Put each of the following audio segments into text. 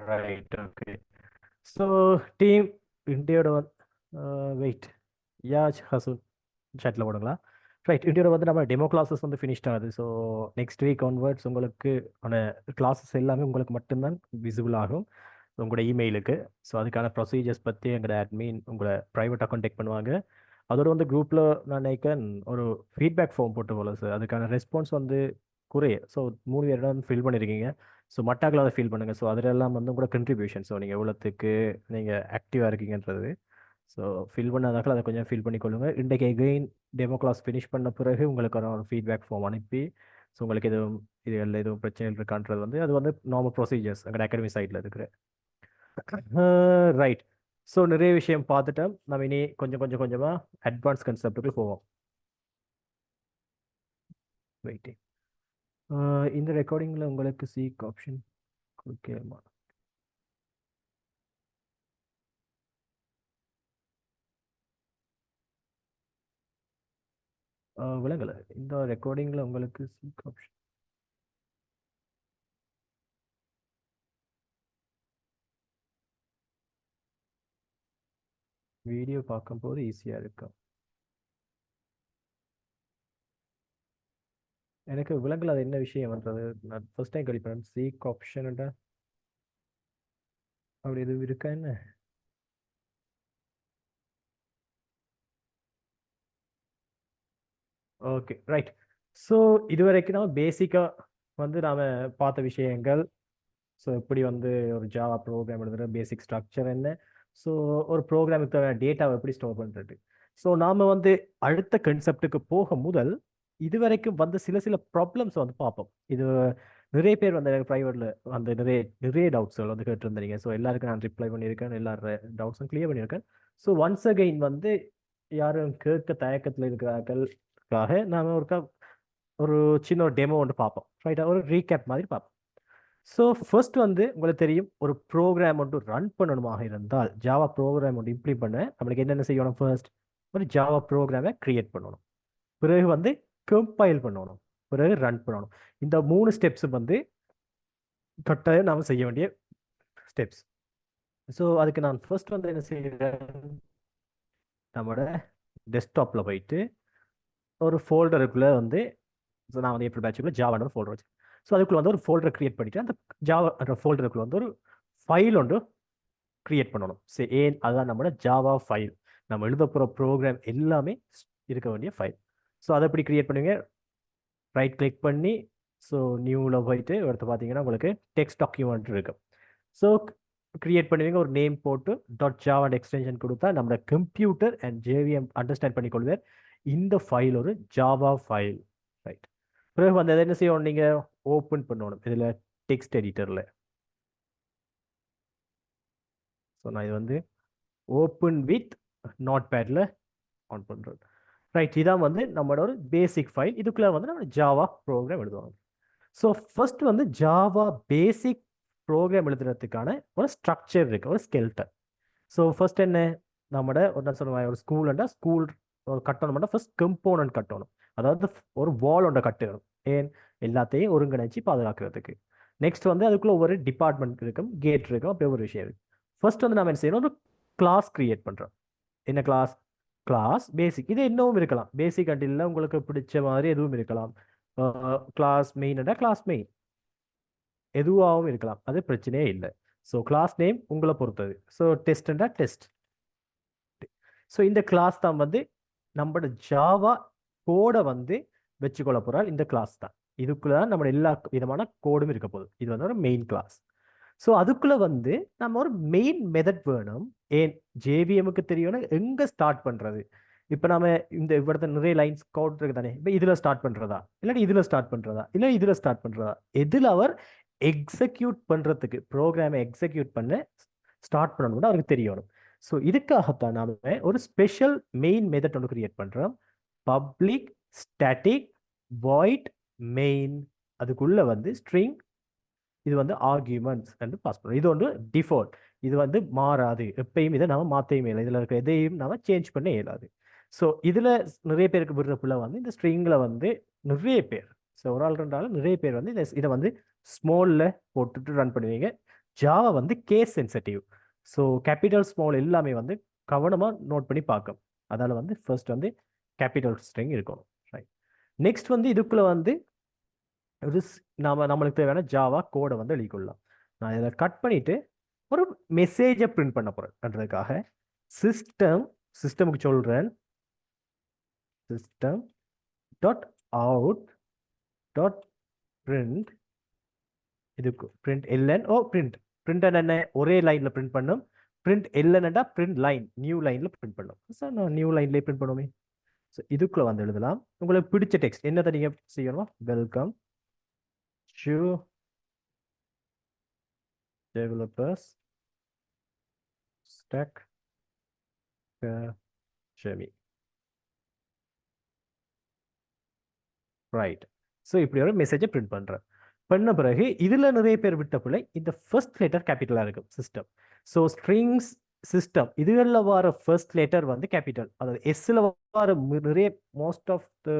Right okay. So team இந்தியாவோட வந்து wait யாஜ் ஹசூன் சேட்டில் போடுங்களா? Right, இந்தியோட வந்து நம்ம டெமோ கிளாஸஸ் வந்து ஃபினிஷ்ட் ஆகுது. ஸோ நெக்ஸ்ட் வீக் ஆன்வர்ட்ஸ் உங்களுக்கு ஆன கிளாஸஸ் எல்லாமே உங்களுக்கு மட்டும்தான் விசிபிள் ஆகும் உங்களோட இமெயிலுக்கு. ஸோ அதுக்கான ப்ரொசீஜர்ஸ் பற்றி எங்களோட அட்மின் உங்களை ப்ரைவேட்டாக கான்டெக்ட் பண்ணுவாங்க. அதோட வந்து குரூப்பில் நான் நினைக்கிறேன் ஒரு ஃபீட்பேக் ஃபார்ம் போட்டு போல சார். அதுக்கான ரெஸ்பான்ஸ் வந்து குறைய. ஸோ 3 பேர் தான் ஃபில் பண்ணியிருக்கீங்க. ஸோ மட்டாக்கள் அதை ஃபில் பண்ணுங்கள். ஸோ அதிலெல்லாம் வந்து உங்களோட கண்ட்ரிபியூஷன், ஸோ நீங்கள் எவ்வளோத்துக்கு நீங்கள் ஆக்டிவாக இருக்கீங்கன்றது. ஸோ ஃபில் பண்ணாதாக்கள் அதை கொஞ்சம் ஃபில் பண்ணிக்கொள்ளுங்க. இன்றைக்கு எகெயின் டெமோ கிளாஸ் ஃபினிஷ் பண்ண பிறகு உங்களுக்கு ஒரு ஃபீட்பேக் ஃபார்ம் அனுப்பி, ஸோ உங்களுக்கு எதுவும் இதில் எதுவும் பிரச்சனை இருக்கான்றது வந்து அது வந்து நார்மல் ப்ரொசீஜர்ஸ் எங்கள் அகாடமி சைடில் இருக்கிற. ரைட். ஸோ நிறைய விஷயம் பார்த்துட்டோம். நம்ம இனி கொஞ்சம் கொஞ்சம் கொஞ்சமாக அட்வான்ஸ் கன்செப்டுக்கு போவோம். வெயிட்டிங். இந்த ரெக்கார்டிங்கில் உங்களுக்கு சீக் ஆப்ஷன் கொடுக்கலாமா? விளங்கலை. இந்த ரெக்கார்டிங்கில் உங்களுக்கு சீக் ஆப்ஷன் வீடியோ பார்க்கும்போது ஈஸியாக இருக்கும். எனக்கு விலங்குல அது என்ன விஷயம் வந்தது? நான் ஃபர்ஸ்ட் டைம் கழிப்பேன். சீக் ஆப்ஷன் அப்படி எதுவும் இருக்கா என்ன? Okay right. ஸோ இதுவரைக்கும் நம்ம பேசிக்காக வந்து நாம் பார்த்த விஷயங்கள். ஸோ எப்படி வந்து ஒரு ஜாவா ப்ரோக்ராம் எழுதுகிற பேசிக் ஸ்ட்ரக்சர் என்ன, ஸோ ஒரு ப்ரோக்ராமுக்கு தேவையான டேட்டாவை எப்படி ஸ்டோர் பண்ணுறது. ஸோ நாம் வந்து அடுத்த கன்செப்டுக்கு போக முதல் இதுவரைக்கும் வந்து சில சில ப்ராப்ளம்ஸ் வந்து பார்ப்போம். இது நிறைய பேர் வந்து எனக்கு ப்ரைவேட்டில் வந்து நிறைய நிறைய டவுட்ஸ்கள் வந்து கேட்டிருந்தீங்க. ஸோ எல்லாருக்கும் நான் ரிப்ளை பண்ணியிருக்கேன், எல்லாரோட டவுட்ஸும் கிளியர் பண்ணியிருக்கேன். ஸோ ஒன்ஸ் அகைன் வந்து யாரும் கேட்க தயக்கத்தில் இருக்கிறார்களுக்காக நாம் ஒரு சின்ன ஒரு டெமோ ஒன்று பார்ப்போம். ரைட்டா, ஒரு ரீகேப் மாதிரி பார்ப்போம். ஸோ ஃபர்ஸ்ட் வந்து உங்களுக்கு தெரியும், ஒரு ப்ரோக்ராம் ஒன்று ரன் பண்ணணுமாக இருந்தால், ஜாவா ப்ரோக்ராம் ஒன்று இம்ப்ளிமெண்ட் பண்ண நம்மளுக்கு என்னென்ன செய்யணும்? ஃபர்ஸ்ட் ஒரு ஜாவா ப்ரோக்ராமை கிரியேட் பண்ணணும், பிறகு வந்து கம்பைல் பண்ணணும், பிறகு ரன் பண்ணணும். இந்த 3 ஸ்டெப்ஸ் வந்து கட்டாயம் நாம் செய்ய வேண்டிய ஸ்டெப்ஸ். ஸோ அதுக்கு நான் ஃபர்ஸ்ட் வந்து என்ன செய்கிறேன், நம்மளோட டெஸ்க்டாப்பில் போயிட்டு ஒரு ஃபோல்டருக்குள்ளே வந்து, ஸோ நான் வந்து ஏப்ரல் பேட்சுக்குள்ள ஜாவான ஃபோல்டர் வச்சு, ஸோ அதுக்குள்ள வந்து ஒரு ஃபோல்டரை கிரியேட் பண்ணிட்டு அந்த ஜாவா ஃபோல்டருக்குள்ள வந்து ஒரு ஃபைல் ஒன்று கிரியேட் பண்ணணும். சரி, ஏன் அதுதான் நம்மளோட ஜாவா ஃபைல், நம்ம எழுத போகிற ப்ரோக்ராம் எல்லாமே இருக்க வேண்டிய ஃபைல். ஸோ அதை எப்படி கிரியேட் பண்ணுவீங்க? ரைட் கிளிக் பண்ணி ஸோ நியூவில் போயிட்டு எடுத்து பார்த்தீங்கன்னா உங்களுக்கு டெக்ஸ்ட் டாக்குமெண்ட் இருக்கும். ஸோ கிரியேட் பண்ணுவீங்க, ஒரு நேம் போட்டு .java எக்ஸ்டென்ஷன் கொடுத்தா நம்ம கம்ப்யூட்டர் அண்ட் ஜேவிஎம் அண்டர்ஸ்டாண்ட் பண்ணிக்கொள்வேன் இந்த ஃபைல் ஒரு ஜாவா ஃபைல். ரைட், பிறகு வந்து அதை என்ன செய்யணும், நீங்கள் ஓப்பன் பண்ணணும் இதில் டெக்ஸ்ட் எடிட்டரில். ஸோ நான் இது வந்து ஓப்பன் வித் நோட் பேடில் ஆன் பண்ணுறோம். ரைட், இதான் வந்து நம்மளோட ஒரு பேசிக் ஃபைல். இதுக்குள்ளே வந்து நம்ம ஜாவா ப்ரோக்ராம் எழுதுவாங்க. ஸோ ஃபர்ஸ்ட் வந்து ஜாவா பேசிக் ப்ரோக்ராம் எழுதுறதுக்கான ஒரு ஸ்ட்ரக்சர் இருக்கு, ஒரு ஸ்கெல்டன். ஸோ ஃபர்ஸ்ட் என்ன, நம்மட என்ன சொல்லுவாங்க, ஒரு ஸ்கூல்ண்டா ஸ்கூல் ஒரு கட்டணும்னா ஃபர்ஸ்ட் கம்போனன்ட் கட்டணும். அதாவது ஒரு வால் ஒன்றை கட்டணும், ஏன் எல்லாத்தையும் ஒருங்கிணைச்சு பாதுகாக்கிறதுக்கு. நெக்ஸ்ட் வந்து அதுக்குள்ள ஒவ்வொரு டிபார்ட்மெண்ட் இருக்கும், கேட் இருக்கும், அப்படி ஒரு விஷயம் இருக்கு. ஃபர்ஸ்ட் வந்து நம்ம என்ன செய்யணும், ஒரு கிளாஸ் கிரியேட் பண்ணுறோம். என்ன கிளாஸ்? கிளாஸ் பேசிக். இது இன்னமும் இருக்கலாம், பேசிக் அண்டில் உங்களுக்கு பிடிச்ச மாதிரி எதுவும் இருக்கலாம். கிளாஸ் மெயின்டா கிளாஸ் மெயின் எதுவாகவும் இருக்கலாம், அது பிரச்சனையே இல்லை. ஸோ கிளாஸ் நேம் உங்களை பொறுத்தது. ஸோ டெஸ்ட்ண்டா டெஸ்ட். ஸோ இந்த கிளாஸ் தான் வந்து நம்மளோட ஜாவா கோடை வந்து வச்சுக்கொள்ள போகிறால் இந்த கிளாஸ் தான். இதுக்குள்ள தான் நம்ம எல்லா விதமான கோடும் இருக்க போகுது. இது வந்து ஒரு மெயின் கிளாஸ். ஸோ அதுக்குள்ள வந்து நம்ம ஒரு மெயின் மெத்தட் வேணும். ஏன் ஜேவிஎம்க்கு தெரியணும் எங்கே ஸ்டார்ட் பண்ணுறது. இப்போ நம்ம இந்த இவ்வளோ நிறைய லைன்ஸ் கோட் இருக்கு தானே, இப்போ இதில் ஸ்டார்ட் பண்ணுறதா, இல்லாட்டி இதில் ஸ்டார்ட் பண்ணுறதா, இல்லை இதில் ஸ்டார்ட் பண்ணுறதா, எதில் அவர் எக்ஸிக்யூட் பண்ணுறதுக்கு ப்ரோக்ராமை எக்ஸிக்யூட் பண்ண ஸ்டார்ட் பண்ணணும்னு அவருக்கு தெரியணும். ஸோ இதுக்காகத்தான் நாம ஒரு ஸ்பெஷல் மெயின் மெத்தட் ஒன்று கிரியேட் பண்ணுறோம். பப்ளிக் ஸ்டாட்டிக் வாய்ட் மெயின், அதுக்குள்ள வந்து ஸ்ட்ரிங், இது வந்து ஆர்கியூமெண்ட்ஸ் என்று பாஸ் பண்ணுறோம். இது வந்து டிஃபால்ட், இது வந்து மாறாது, எப்பயும் இதை நம்ம மாற்றவே இல்லை, இதில் இருக்க எதையும் நம்ம சேஞ்ச் பண்ண இயலாது. ஸோ இதில் நிறைய பேருக்கு விடுறப்புல வந்து இந்த ஸ்ட்ரிங்கில் வந்து நிறைய பேர், ஸோ ஒரு ஆள் ரெண்டாலும் நிறைய பேர் வந்து இதை வந்து ஸ்மாலில் போட்டுட்டு ரன் பண்ணுவீங்க. ஜாவா வந்து case sensitive. So capital small எல்லாமே வந்து கவனமாக நோட் பண்ணி பார்க்கும். அதால் வந்து ஃபர்ஸ்ட் வந்து கேபிட்டல் ஸ்ட்ரிங் இருக்கணும். ரைட். நெக்ஸ்ட் வந்து இதுக்குள்ள வந்து நம்மளுக்கு தேவையான ஜாவா கோடை வந்து எழுதிக்கொள்ளலாம். நான் இதை கட் பண்ணிட்டு ஒரு மெசேஜை பிரிண்ட் பண்ண போறேன்றதுக்காக சிஸ்டமுக்கு சொல்றேன் system dot out dot print. இதுக்கு பிரிண்ட் எல்என் பிரிண்ட் என்ன ஒரே லைன்ல பிரிண்ட் பண்ணும். பிரிண்ட் எல்என்டா பிரிண்ட் லைன் நியூ லைன்ல பிரிண்ட் பண்ணும். சார் நான் நியூ லைன்லேயே பிரிண்ட் பண்ணுவோமே. ஸோ இதுக்குள்ள வந்து எழுதலாம். உங்களுக்கு பிடிச்ச டெக்ஸ்ட் என்னதை நீங்க செய்யணும். வெல்கம் டு டெவலப்பர்ஸ் ஸ்டாக் ஷெமி. ரைட். ஸோ இப்படி ஒரு மெசேஜை பிரிண்ட் பண்ணுறேன். பண்ண பிறகு இதில் நிறைய பேர் விட்ட பிள்ளை இந்த ஃபர்ஸ்ட் லெட்டர் கேபிட்டலாக இருக்கும் சிஸ்டம். ஸோ ஸ்ட்ரிங்ஸ் சிஸ்டம் இதுகளில் வர ஃபர்ஸ்ட் லெட்டர் வந்து கேபிட்டல். அதாவது எஸ்ஸில் வர நிறைய மோஸ்ட் ஆஃப் த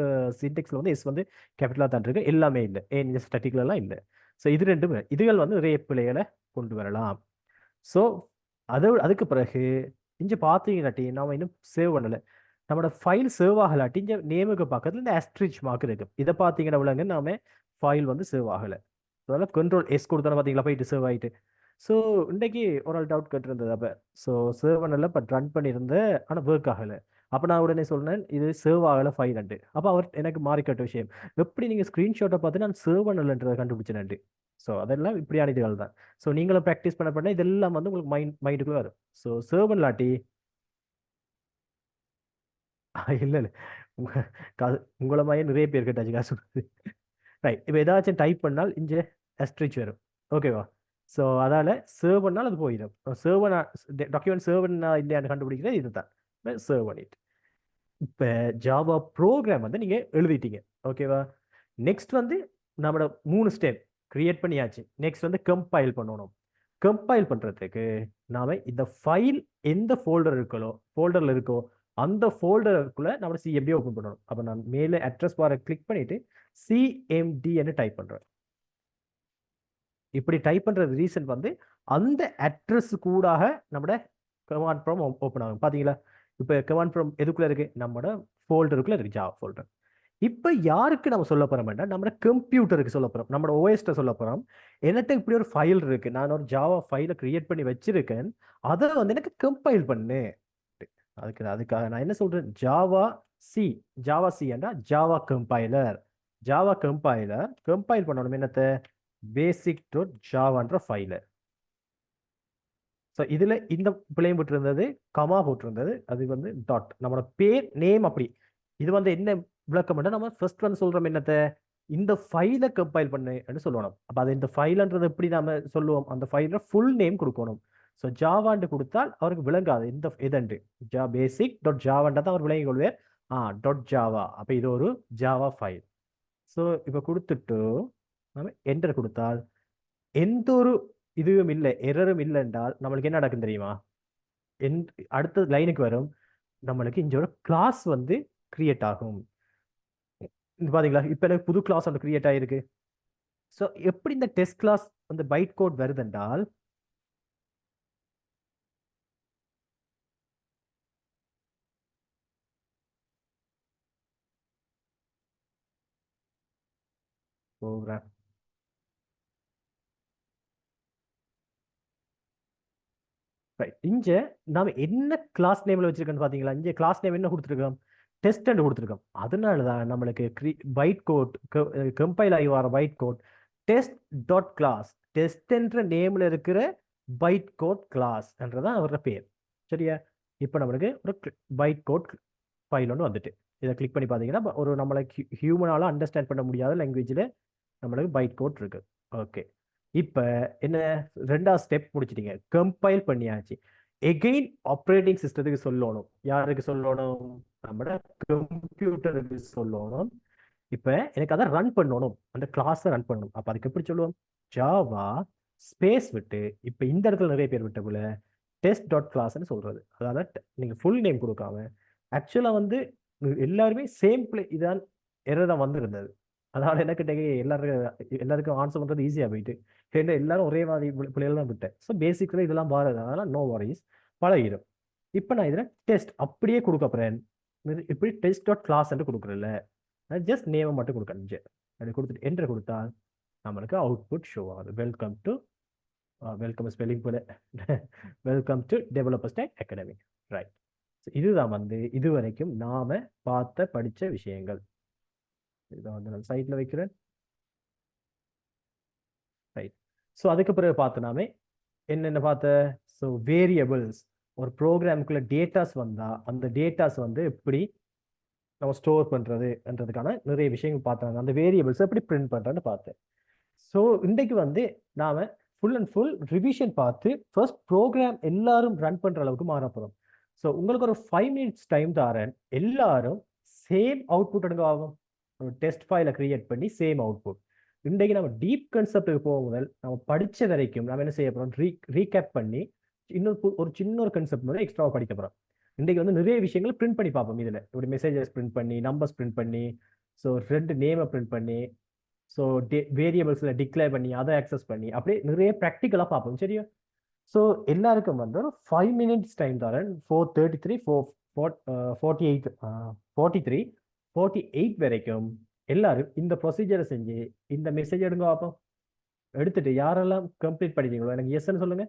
சின்டெக்ஸில் வந்து எஸ் வந்து கேபிட்டலாக தான் இருக்கு. எல்லாமே இல்லை, ஏன் ஸ்டாட்டிக்லாம் இல்லை. ஸோ இது ரெண்டும் இதுகள் வந்து நிறைய பிள்ளைகளை கொண்டு வரலாம். ஸோ அதுக்கு பிறகு இங்கே பார்த்தீங்கன்னாட்டி நாம் இன்னும் சேவ் பண்ணலை. நம்மளோட ஃபைல் சேவ் ஆகலாட்டி இங்கே நேமுக்கு பக்கத்தில் இந்த ஆஸ்ட்ரிச் மார்க் இருக்கு. இதை பார்த்தீங்கன்னா உள்ளங்க நாம ஃபைல் வந்து சேவ் ஆகலை. அதனால் கண்ட்ரோல் எஸ் கொடுத்தாலும் பார்த்தீங்களா போயிட்டு சேவ் ஆகிட்டு. ஸோ இன்றைக்கி ஒரு ஆள் டவுட் கேட்டிருந்தது. அப்போ ஸோ சேவ் பண்ணல பட் ரன் பண்ணியிருந்தேன் ஆனால் ஒர்க் ஆகலை. அப்போ நான் உடனே சொன்னேன் இது சேவ் ஆகலை ஃபைல் அண்டு. அப்போ அவர் எனக்கு மாறி கட்ட விஷயம் எப்படி நீங்கள் ஸ்க்ரீன்ஷாட்டை பார்த்து நான் சேவ் பண்ணலைன்றதை கண்டுபிடிச்சேன். ஸோ அதெல்லாம் இப்படியான இதுகள் தான். ஸோ நீங்களும் ப்ராக்டிஸ் பண்ண இதெல்லாம் வந்து உங்களுக்கு மைண்டுக்குள்ளே வரும். ஸோ சேவ் பண்ணலாட்டி இல்லை இல்லை உங்களை மாதிரி நிறைய பேர் கேட்டாச்சு காசு. ரைட். இப்போ ஏதாச்சும் டைப் பண்ணால் இங்கே அஸ்ட்ரிச் வரும். ஓகேவா. ஸோ அதால் சேவ் பண்ணால் அது போயிடும். சேவ் பண்ண டாக்குமெண்ட் சேவ் பண்ணா இல்லையான்னு கண்டுபிடிக்கிறது இதுதான் சேவ் பண்ணிட்டு. இப்போ ஜாவா ப்ரோக்ராம் வந்து நீங்கள் எழுதிட்டீங்க. ஓகேவா. நெக்ஸ்ட் வந்து நம்மளோட 3 ஸ்டெப் கிரியேட் பண்ணியாச்சு. நெக்ஸ்ட் வந்து கம்பைல் பண்ணணும். கம்பைல் பண்ணுறதுக்கு நாம் இந்த ஃபைல் எந்த ஃபோல்டரில் இருக்கோ அந்த ஃபோல்டருக்குள்ளே நம்ம சிஎம்டி ஓப்பன் பண்ணணும். அப்போ நான் மேலே அட்ரஸ் பாரை கிளிக் பண்ணிவிட்டு சிஎம்டி என்று டைப் பண்ணுறேன். இப்படி டைப் பண்ணுறது ரீசன் வந்து அந்த அட்ரஸ் கூடாக நம்மளோட கமாண்ட் ப்ராம்ப்ட் ஓப்பன் ஆகும். பார்த்தீங்களா. இப்போ கமாண்ட் ப்ராம்ப்ட் எதுக்குள்ளே இருக்குது. நம்மளோட ஃபோல்டருக்குள்ளே இருக்குது, ஜாவா ஃபோல்டர். இப்போ யாருக்கு நம்ம சொல்ல போகிறோம் வேண்டாம், நம்மளோட கம்ப்யூட்டருக்கு சொல்ல போகிறோம், நம்மளோட ஓஎஸ்ட்டை சொல்ல போகிறோம். என்கிட்ட இப்படி ஒரு ஃபைல் இருக்குது, நான் ஒரு ஜாவா ஃபைலை கிரியேட் பண்ணி வச்சிருக்கேன், அதை வந்து எனக்கு கம்பைல் பண்ணு. அதுக்காக நான் என்ன சொல்கிறேன், ஜாவா சி என்றா ஜாவா கம்பைலர். கம்பைல் பண்ணணும் என்னத்தை, basic.javaன்ற ஃபைலை. ஸோ இதில் இந்த பிள்ளையும் போட்டிருந்தது, கமா போட்டிருந்தது, அது வந்து டாட் நம்மளோட பேர் நேம். அப்படி இது வந்து என்ன விளக்கம் பண்ண நம்ம ஃபர்ஸ்ட் வந்து சொல்கிறோம் என்னத்தை, இந்த ஃபைலை கம்பைல் பண்ணுன்னு சொல்லணும். அப்போ அது இந்த ஃபைல்ன்றது எப்படி நாம சொல்லுவோம், அந்த ஃபைலில் ஃபுல் நேம் கொடுக்கணும். ஸோ ஜாவாண்டு கொடுத்தால் அவருக்கு விளங்காது இந்த இதண்டு basic.javaன்றதை அவர் விளங்கி கொள்வார். .java. அப்போ இது ஒரு ஜாவா ஃபைல். ஸோ இப்போ கொடுத்துட்டு நம்ம என்டர் கொடுத்தால் எந்த ஒரு இதுவும் இல்லை, எரரும் இல்லை என்றால் நம்மளுக்கு என்ன நடக்கும் தெரியுமா. அடுத்த லைனுக்கு வரும், நம்மளுக்கு இங்கே ஒரு கிளாஸ் வந்து கிரியேட் ஆகும். பாத்தீங்களா. இப்போ எனக்கு புது கிளாஸ் ஒன்று கிரியேட் ஆகிருக்கு. ஸோ எப்படி இந்த டெஸ்ட் கிளாஸ் அந்த பைட் கோட் வருது என்றால், ப்ரோக்ராம் இங்கே நாம என்ன கிளாஸ் நேம்ல வச்சிருக்கோன்னு பார்த்தீங்களா. இங்கே கிளாஸ் நேம் என்ன கொடுத்துருக்கோம், டெஸ்ட் கொடுத்துருக்கோம். அதனால தான் நம்மளுக்கு பைட் கோட் கம்பைல் ஆகி வர பைட் கோட் test.class. டெஸ்ட் என்ற நேம்ல இருக்கிற பைட் கோட் கிளாஸ் என்றதான் அவரோட பேர். சரியா. இப்போ நம்மளுக்கு ஒரு பைட் கோட் ஃபைல் ஒன்று வந்துட்டு இதை கிளிக் பண்ணி பார்த்தீங்கன்னா ஒரு நம்மளுக்கு ஹியூமனால அண்டர்ஸ்டாண்ட் பண்ண முடியாத லாங்குவேஜில் நம்மளுக்கு பைட் கோட் இருக்கு. ஓகே. இப்போ என்ன, ரெண்டாவது ஸ்டெப் முடிச்சிட்டீங்க, கம்பைல் பண்ணியாச்சு. எகெயின் ஆப்ரேட்டிங் சிஸ்டத்துக்கு சொல்லணும். யாருக்கு சொல்லணும், நம்மளோட கம்ப்யூட்டருக்கு சொல்லணும். இப்போ எனக்கு அதை ரன் பண்ணணும், அந்த கிளாஸை ரன் பண்ணணும். அப்போ அதுக்கு எப்படி சொல்லுவோம், ஜாவா ஸ்பேஸ் விட்டு, இப்போ இந்த இடத்துல நிறைய பேர் விட்ட போல test.classன்னு சொல்றது. அதாவது நீங்கள் ஃபுல் நேம் கொடுக்காம, ஆக்சுவலாக வந்து எல்லாருமே சேம் இதான் எரர் தான் வந்து இருந்தது. அதனால எனக்கு எல்லாருக்கும் ஆன்சர் பண்றது ஈஸியா போயிட்டு ஏன்னா எல்லாரும் ஒரே மாதிரி பிள்ளைகள் தான் விட்டேன். ஸோ பேசிக்கலி இதெல்லாம் பாருது, அதனால நோ வரிஸ், பழகிடும். இப்போ நான் இதில் டெஸ்ட் அப்படியே கொடுக்க போறேன். இப்படி டெஸ்ட் டாட் கிளாஸ் என்று கொடுக்குறேன்ல, ஜஸ்ட் நேமை மட்டும் கொடுக்கணும். அப்படி கொடுத்துட்டு என்ட்ரு கொடுத்தால் நம்மளுக்கு அவுட்புட் ஷோ ஆகுது. வெல்கம் ஸ்பெல்லிங் போல welcome to developers academy. Right. இதுதான் வந்து இதுவரைக்கும் நாம படிச்ச விஷயங்கள். இதை வந்து நான் சைட்ல வைக்கிறேன். ரைட். ஸோ அதுக்கு பிறகு பார்த்தோம்னாமே என்னென்ன பார்த்த, ஸோ வேரியபிள்ஸ், ஒரு ப்ரோக்ராமுக்குள்ள டேட்டாஸ் வந்தா அந்த டேட்டாஸ் வந்து எப்படி நம்ம ஸ்டோர் பண்றதுன்றதுக்கான நிறைய விஷயங்கள் பார்த்தாங்க. அந்த வேரியபிள்ஸ் எப்படி பிரிண்ட் பண்றேன்னு பார்த்தேன். ஸோ இன்றைக்கு வந்து நாம ஃபுல் அண்ட் ஃபுல் ரிவிஷன் பார்த்து ஃபர்ஸ்ட் ப்ரோக்ராம் எல்லாரும் ரன் பண்ற அளவுக்கு மாற போகிறோம். ஸோ உங்களுக்கு ஒரு 5 minutes டைம் தரேன். எல்லாரும் சேம் அவுட்புட் எடுங்க ஆகும். ஒரு டெஸ்ட் ஃபைலை கிரியேட் பண்ணி சேம் அவுட்புட். இன்றைக்கு நம்ம டீப் கன்செப்டுக்கு போகும் முதல் நம்ம படிச்ச வரைக்கும் நம்ம என்ன செய்ய போறோம், ரீகேப் பண்ணி ஒரு சின்ன ஒரு கன்செப்ட் வந்து எக்ஸ்ட்ராவாக படிக்க போறோம். இன்றைக்கு வந்து நிறைய விஷயங்கள் பிரிண்ட் பண்ணி பார்ப்போம். இதில் இப்படி மெசேஜஸ் பிரிண்ட் பண்ணி, நம்பர்ஸ் பிரிண்ட் பண்ணி, ஸோ ரெண்டு நேமை பிரிண்ட் பண்ணி, ஸோ வேரியபிள்ஸில் டிக்ளேர் பண்ணி அதை ஆக்சஸ் பண்ணி அப்படியே நிறைய ப்ராக்டிக்கலாக பார்ப்போம். சரியா? ஸோ எல்லாருக்கும் வந்து ஒரு 5 minutes டைம் தரேன். 4:33 48 43 48 வரைக்கும் எல்லாரும் இந்த ப்ரொசீஜரை செஞ்சு இந்த மெசேஜ் எடுங்க பார்ப்போம். எடுத்துட்டு யாரெல்லாம் கம்ப்ளீட் பண்ணிட்டீங்களோ எனக்கு எஸ்ன்னு சொல்லுங்க.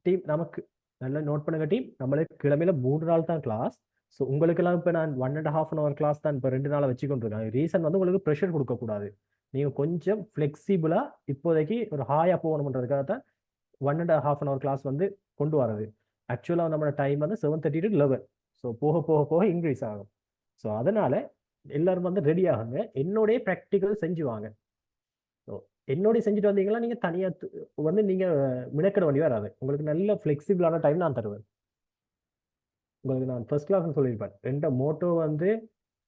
டீம் நமக்கு நல்லா நோட் பண்ணுங்க. டீம் நம்மளுக்கு கிழமையில 3 நாள் தான் கிளாஸ். ஸோ உங்களுக்கெல்லாம் இப்போ நான் 1.5 hour கிளாஸ் தான் இப்போ 2 நாளை வச்சுக்கொண்டிருக்கேன். ரீசன் வந்து உங்களுக்கு ப்ரெஷர் கொடுக்கக்கூடாது. நீங்கள் கொஞ்சம் ஃப்ளெக்சிபிளாக இப்போதைக்கு ஒரு ஹாயாக போகணுன்றதுக்காக தான் 1.5 hour கிளாஸ் வந்து கொண்டு வரது. ஆக்சுவலாக நம்மளோட டைம் வந்து 7:30 to 11. ஸோ போக போக போக இன்க்ரீஸ் ஆகும். ஸோ அதனால எல்லாரும் வந்து ரெடி ஆகுங்க. என்னோடைய ப்ராக்டிக்கல் செஞ்சு வாங்க. ஸோ என்னோடய செஞ்சுட்டு வந்தீங்கன்னா நீங்கள் தனியாக வந்து நீங்கள் மினக்கிட வேண்டி வராது. உங்களுக்கு நல்ல ஃப்ளெக்சிபிளான டைம் நான் தருவேன். உங்களுக்கு நான் ஃபர்ஸ்ட் கிளாஸ் சொல்லியிருப்பேன். எந்த மோட்டோ வந்து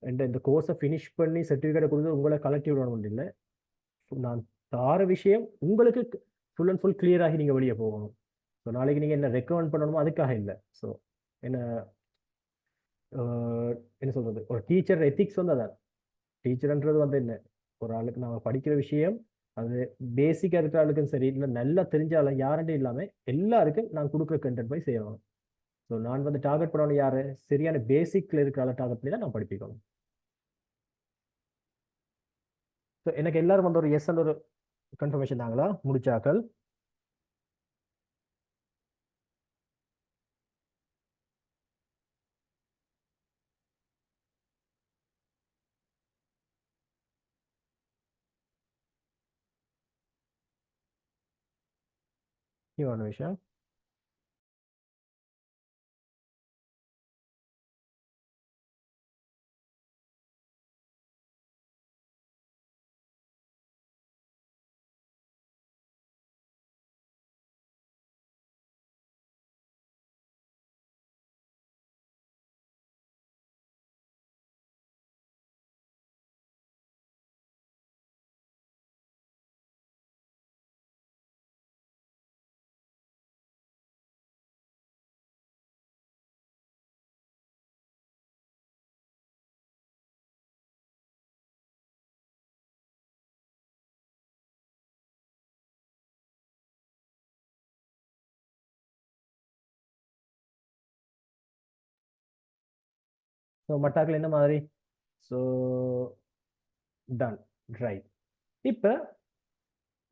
இந்த கோர்ஸை ஃபினிஷ் பண்ணி சர்டிஃபிகேட்டை கொடுத்து உங்களை கலெக்டிவ் விடணும் இல்லை. நான் தார விஷயம் உங்களுக்கு ஃபுல் அண்ட் ஃபுல் கிளியர் ஆகி நீங்கள் வெளியே போகணும். ஸோ நாளைக்கு நீங்கள் என்ன ரெக்கமெண்ட் பண்ணணுமோ அதுக்காக இல்லை. ஸோ என்ன என்ன சொல்றது, ஒரு டீச்சர் எத்திக்ஸ் வந்து அதான். டீச்சர்ன்றது வந்து என்ன, ஒரு ஆளுக்கு நம்ம படிக்கிற விஷயம் அது பேசிக்காக இருக்கிற ஆளுக்கும் சரி, இல்லை நல்லா தெரிஞ்சாலும் யாருன்ட்டு இல்லாமல் எல்லாருக்கும் நான் கொடுக்குற கண்டென்ட் போய் செய்யணும். ஸோ நான் வந்து டார்கெட் பண்ணணும் யாரு, சரியான பேசிக்ல இருக்கிற டார்கெட் பண்ணி தான் நான் படிப்பிக்கணும். ஸோ எனக்கு எல்லாரும் வந்து ஒரு எஸ் அண்ட் ஒரு கன்ஃபர்மேஷன் தாங்களா முடிச்சாக்கள். ஒரு விஷயம், ஸோ மட்டாக்கள் என்ன மாதிரி, ஸோ டன். ரைட். இப்போ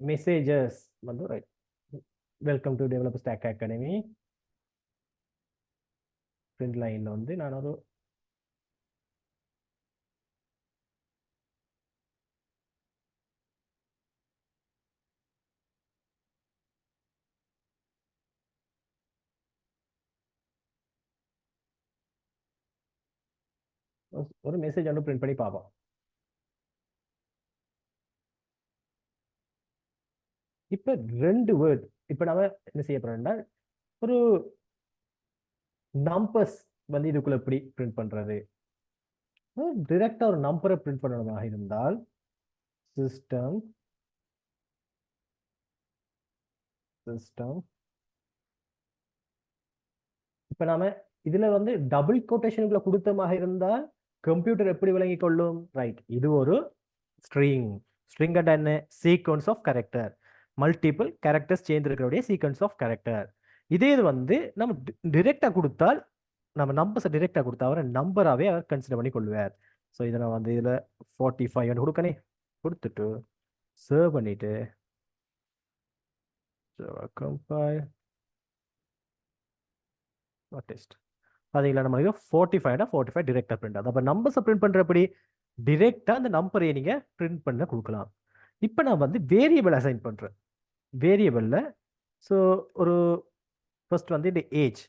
மெசேஜஸ் வந்து right. Welcome to developer stack academy. Print லைனில் வந்து நான் ஒரு மெசேஜ் வந்து பிரிண்ட் பண்ணி பார்ப்போம். இப்போ 2 வேர்ட் இப்போ நம்ம என்ன செய்ய போறோம்னா ஒரு நம்பர்ஸ் வந்து இதுக்குள்ள எப்படி பிரிண்ட் பண்றது. டிரெக்டா ஒரு நம்பரை பிரிண்ட் பண்ணணுமாக இருந்தால் சிஸ்டம் இப்ப நாம இதுல வந்து டபுள் கோட்டேஷனுக்குள்ள கொடுத்தமாக இருந்தால் கம்ப்யூட்டர் எப்படி விளங்கிக் கொள்ளும்? ரைட், இது ஒரு ஸ்ட்ரிங். ஸ்ட்ரிங் என்ன? Sequence of character, multiple characters சேர்ந்திருக்கிறவுடைய சீக்வன்ஸ் ஆஃப் கேரக்டர். இதே இது வந்து நம்ம டிரெக்டா கொடுத்தால், நம்ம நம்பர்ஸை டிரெக்டா கொடுத்தா அவர் நம்பராகவே அவர் கன்சிடர் பண்ணி கொள்வார். ஸோ இதை நான் வந்து இதில் 45 கொடுக்கணே, கொடுத்துட்டு சர்வ் பண்ணிட்டு கம்பைல் டெஸ்ட். பார்த்தீங்களா, நம்ம இது 45 டிரெக்டாக பிரிண்ட் ஆகுது. அப்போ நம்பர்ஸை பிரிண்ட் பண்ணுறப்படி டிரெக்டாக அந்த நம்பரை நீங்கள் பிரிண்ட் பண்ண கொடுக்கலாம். இப்போ நான் வந்து வேரியபிள் அசைன் பண்ணுறேன். வேரியபிளில் ஸோ ஒரு ஃபர்ஸ்ட் வந்து இந்த ஏஜ்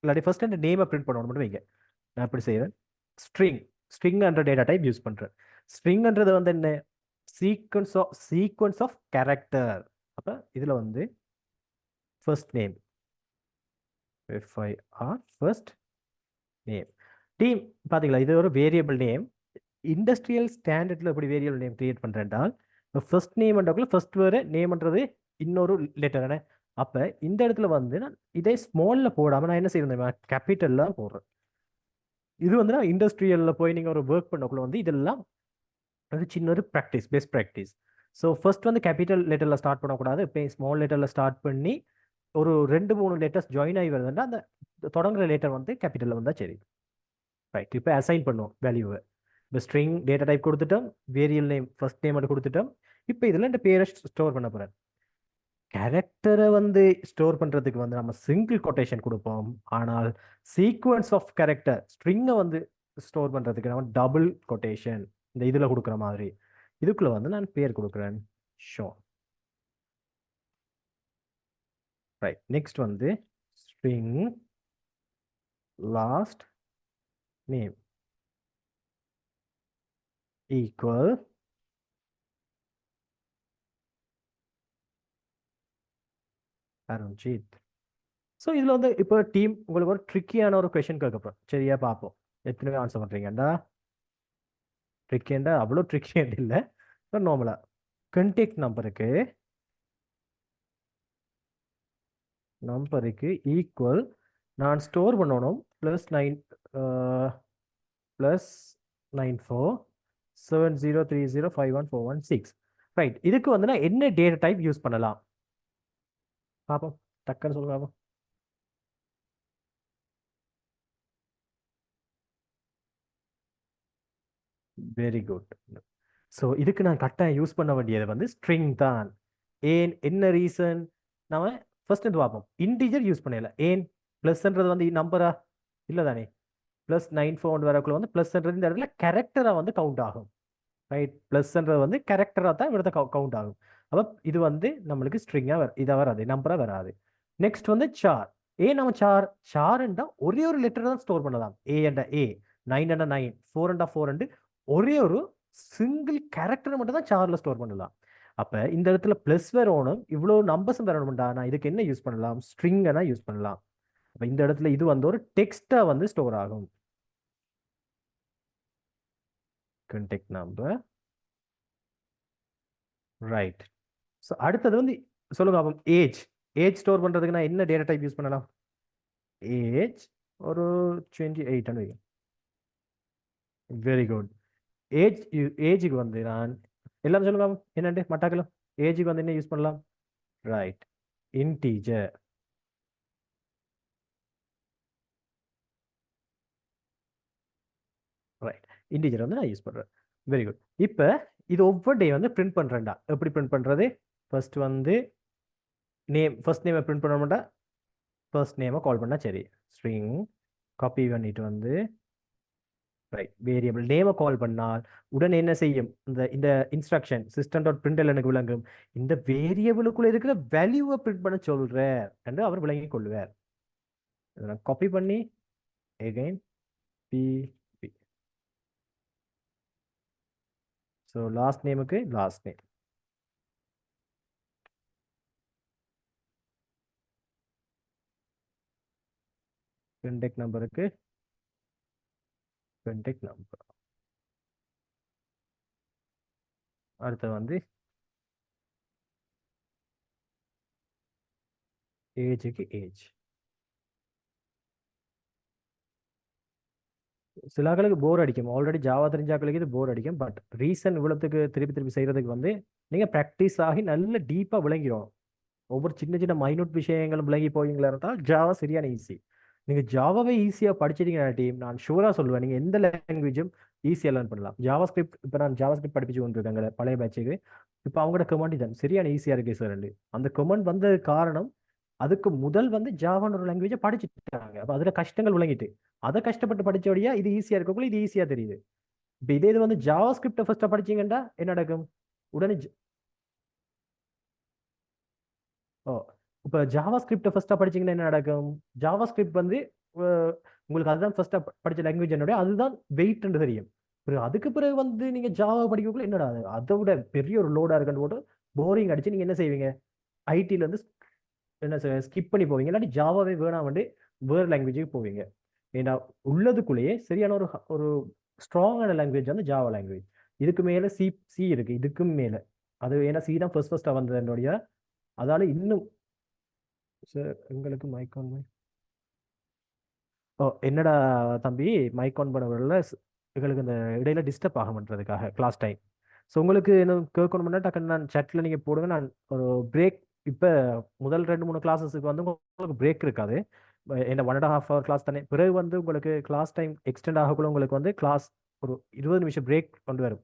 இல்லாட்டி ஃபர்ஸ்ட் இந்த நேமை பிரிண்ட் பண்ணணும் மட்டும் வைங்க. நான் எப்படி செய்வேன்? ஸ்ட்ரிங்ன்ற டேட்டா டைப் யூஸ் பண்ணுறேன். ஸ்ட்ரிங்ன்றது வந்து என்ன? Sequence of character. அப்போ இதில் வந்து first name FIR first name. Team பார்த்தீங்களா, இது ஒரு வேரியபிள் நேம். இண்டஸ்ட்ரியல் ஸ்டாண்டர்டில் எப்படி வேரியபிள் நேம் கிரியேட் பண்ணுறேன்டால், ஃபர்ஸ்ட் நேம்ன்றக்குள்ள ஃபர்ஸ்ட் வேறு நேம்ன்றது இன்னொரு லெட்டர். அப்போ இந்த இடத்துல வந்து நான் இதே ஸ்மாலில் போடாமல் நான் என்ன செய்யணும்? கேபிட்டலில் போடுறேன். இது வந்து நான் இண்டஸ்ட்ரியலில் போய் நீங்கள் ஒரு ஒர்க் பண்ணக்குள்ள வந்து இதெல்லாம் ஒரு சின்ன ஒரு practice, best practice. So first வந்து கேபிட்டல் லெட்டரில் ஸ்டார்ட் பண்ணக்கூடாது. இப்போ ஸ்மால் லெட்டரில் ஸ்டார்ட் பண்ணி ஒரு 2-3 லெட்டர்ஸ் ஜாயின் ஆகி வருதுன்னா அந்த தொடங்குற லெட்டர் வந்து கேபிட்டலில் வந்தால் சரி. ரைட், இப்போ அசைன் பண்ணுவோம் வேல்யூவை. இப்போ ஸ்ட்ரிங் டேட்டா டைப் கொடுத்துட்டோம், வேரியல் நேம் ஃபர்ஸ்ட் நேம் மட்டும் கொடுத்துட்டோம். இப்போ இதில் இந்த பேரை ஸ்டோர் பண்ண போகிறேன். கேரக்டரை வந்து ஸ்டோர் பண்ணுறதுக்கு வந்து நம்ம சிங்கிள் கொட்டேஷன் கொடுப்போம். ஆனால் சீக்வன்ஸ் ஆஃப் கேரக்டர் ஸ்ட்ரிங்கை வந்து ஸ்டோர் பண்ணுறதுக்கு நம்ம டபுள் கொட்டேஷன் இந்த இதில் கொடுக்குற மாதிரி. இதுக்குள்ளே வந்து நான் பேர் கொடுக்குறேன் ஷோ. ரைட், நெக்ஸ்ட் வந்து string last name equal Arunjith. So இதில் வந்து இப்போ டீம் உங்களுக்கு ஒரு ட்ரிக்கியான ஒரு கொஷின் கேட்கப்போம். சரியா, பார்ப்போம் எத்தனை பேர் ஆன்சர் பண்ணுறீங்கடா. ட்ரிக்கியண்டா அவ்வளோ ட்ரிக்கியண்ட் இல்லை, நார்மலாக கண்டெக்ட் நம்பருக்கு ஈக்குவல் நான் ஸ்டோர் பண்ணணும் +9 +947030514116. ரைட், இதுக்கு வந்து நான் என்ன டேட்டா டைப் யூஸ் பண்ணலாம் பார்ப்போம். டக்குன்னு சொல்லுங்க. Very good. ஸோ இதுக்கு நான் கட்டாயம் யூஸ் பண்ண வேண்டியது வந்து ஸ்ட்ரிங் தான். ஏன், என்ன ரீசன்? நம்ம ஃபர்ஸ்ட் இது பார்ப்போம். இன்டிஜர் யூஸ் பண்ணல. ஏன்? ப்ளஸ்ன்றது வந்து நம்பரா இல்லை தானே. +94 வரக்குள்ள வந்து ப்ளஸ்ன்றது இந்த இடத்துல கேரக்டராக வந்து கவுண்ட் ஆகும். ரைட், ப்ளஸ்ன்றது வந்து கேரக்டராக தான் இவிடத்தை கவுண்ட் ஆகும். அப்போ இது வந்து நம்மளுக்கு ஸ்ட்ரிங்காக இதை வராது, நம்பராக வராது. நெக்ஸ்ட் வந்து சார். ஏன் நம்ம சார்ண்டா ஒரே ஒரு லெட்டர் தான் ஸ்டோர் பண்ணலாம். A 9 9 4 4 ஒரே ஒரு சிங்கிள் கேரக்டர் மட்டும் தான் சார்ல ஸ்டோர் பண்ணலாம். அப்ப இந்த இடத்துல பிளஸ் வரணும், இவ்வளவு நம்பர்ஸ் வரணும்டா, நான் இதுக்கு என்ன யூஸ் பண்ணலாம்? ஸ்ட்ரிங்கை யூஸ் பண்ணலாம். அப்ப இந்த இடத்துல இது வந்து ஒரு டெக்ஸ்டா வந்து ஸ்டோர் ஆகும். contact number. ரைட். ஸோ அடுத்தது வந்து சொல்லுங்க அப்போ ஏஜ் ஸ்டோர் பண்றதுக்கு நான் என்ன டேட்டா டைப் யூஸ் பண்ணலாம்? ஏஜ் ஒரு 28. Very good. ஏஜுக்கு வந்து நான் எல்லாரும் சொல்லுங்க என்னண்டு மட்டாக்கலாம். ஏஜுக்கு வந்து என்ன யூஸ் பண்ணலாம்? Right, integer. ரைட், இன்டீஜர் வந்து நான் யூஸ் பண்ணுறேன். Very good. இப்போ இது ஒவ்வொரு டே வந்து பிரிண்ட் பண்ணுறேன்டா. எப்படி பிரிண்ட் பண்ணுறது? ஃபர்ஸ்ட் வந்து ஃபர்ஸ்ட் நேமை பிரிண்ட் பண்ண ஃபர்ஸ்ட் நேமை கால் பண்ணால் சரி. ஸ்ட்ரிங் காப்பி பண்ணிட்டு வந்து ரைட், வேரியபிள் நேமை கால் பண்ணால் உடனே என்ன செய்யும்? இந்த இன்ஸ்ட்ரக்ஷன் system.println எனக்கு விளங்கும். இந்த வேரியபிளுக்குள்ள இருக்கிற வேல்யூவை பிரிண்ட் பண்ண சொல்றார் என்று அவர் விளங்கிக் கொள்வார். நான் காப்பி பண்ணி again p. ஸோ லாஸ்ட் நேமுக்கு லாஸ்ட் நேம், contact நம்பருக்கு contact நம்பர். அடுத்து வந்து ஏஜுக்கு ஏஜ். சிலாக்களுக்கு போர் அடிக்கும், ஆல்ரெடி ஜாவா தெரிஞ்சாக்களுக்கு இது போர் அடிக்கும். பட் ரீசன் இவ்வளோத்துக்கு திருப்பி திருப்பி செய்யறதுக்கு வந்து நீங்க ப்ராக்டிஸ் ஆகி நல்ல டீப்பா விளங்கிடும். ஒவ்வொரு சின்ன சின்ன மைனூட் விஷயங்களும் விளங்கி போவீங்களா இருந்தால் ஜாவா சரியான ஈஸி. நீங்க ஜாவாவே ஈஸியா படிச்சிட்டீங்கன்னா டீம், நான் ஷூரா சொல்லுவேன் நீங்க எந்த லாங்குவேஜும் ஈஸியா லேர்ன் பண்ணலாம். ஜாவா ஸ்கிரிப்ட் இப்போ நான் ஜாவா ஸ்கிரிப்ட் படிப்பிச்சு கொண்டிருக்காங்க பழைய பேட்சுக்கு. இப்போ அவங்களோட கமெண்ட் தான் சரியான ஈஸியா இருக்கு சார். அந்த கமெண்ட் வந்த காரணம் அதுக்கு முதல் வந்து ஜாவான்னு ஒரு லாங்குவேஜை படிச்சுட்டாங்க. அப்போ அதுல கஷ்டங்கள் விளங்கிட்டு அதை கஷ்டப்பட்டு படிச்சோடையா இது ஈஸியா இருக்கக்குள்ள இது ஈஸியா தெரியுது. இப்போ இதே இது வந்து ஜாவா ஸ்கிரிப்டை ஃபர்ஸ்டா படிச்சீங்கன்னா என்ன நடக்கும்? உடனே ஓ, இப்போ ஜாவா ஸ்கிரிப்டை ஃபர்ஸ்டா படிச்சீங்கன்னா என்ன நடக்கும்? ஜாவா ஸ்கிரிப்ட் வந்து உங்களுக்கு அதுதான் ஃபர்ஸ்டா படிச்ச லாங்குவேஜ் என்னுடைய அதுதான் வெயிட்னு தெரியும். அதுக்கு பிறகு வந்து நீங்க ஜாவா படிக்கக்குள்ள என்னடா அதை விட பெரிய ஒரு லோடா இருக்குன்னு போட்டு போரிங் அடிச்சு நீங்க என்ன செய்வீங்க? ஐடில இருந்து என்ன ஸ்கிப் பண்ணி போவீங்க, இல்லாட்டி ஜாவாவே வேணாம் வந்து வேறு லாங்குவேஜுக்கு போவீங்க. ஏன்னா உள்ளதுக்குள்ளேயே சரியான ஒரு ஒரு ஸ்ட்ராங்கான லாங்குவேஜ் வந்து ஜாவா லாங்குவேஜ். இதுக்கு மேல சி சி இருக்கு, இதுக்கும் மேல. அது ஏன்னா சி தான் ஃபர்ஸ்டா வந்தது என்னுடைய. அதால இன்னும் சார் எங்களுக்கு மைக் ஆன் ஓ என்னடா தம்பி மைக் ஆன் பண்ண வரல எங்களுக்கு இந்த இடையில டிஸ்டர்ப் ஆக பண்ணுறதுக்காக கிளாஸ் டைம். ஸோ உங்களுக்கு என்ன கேட்கணும்னா டக்குன்னு நான் சேட்டில் நீங்கள் போடுங்க. நான் ஒரு பிரேக் இப்போ முதல் 2-3 கிளாஸஸுக்கு வந்து உங்களுக்கு பிரேக் இருக்காது. என்ன 1.5 hour கிளாஸ் தானே. பிறகு வந்து உங்களுக்கு கிளாஸ் டைம் எக்ஸ்டெண்ட் ஆகக்குள்ள உங்களுக்கு வந்து கிளாஸ் ஒரு 20 நிமிஷம் பிரேக் கொண்டு வரும்,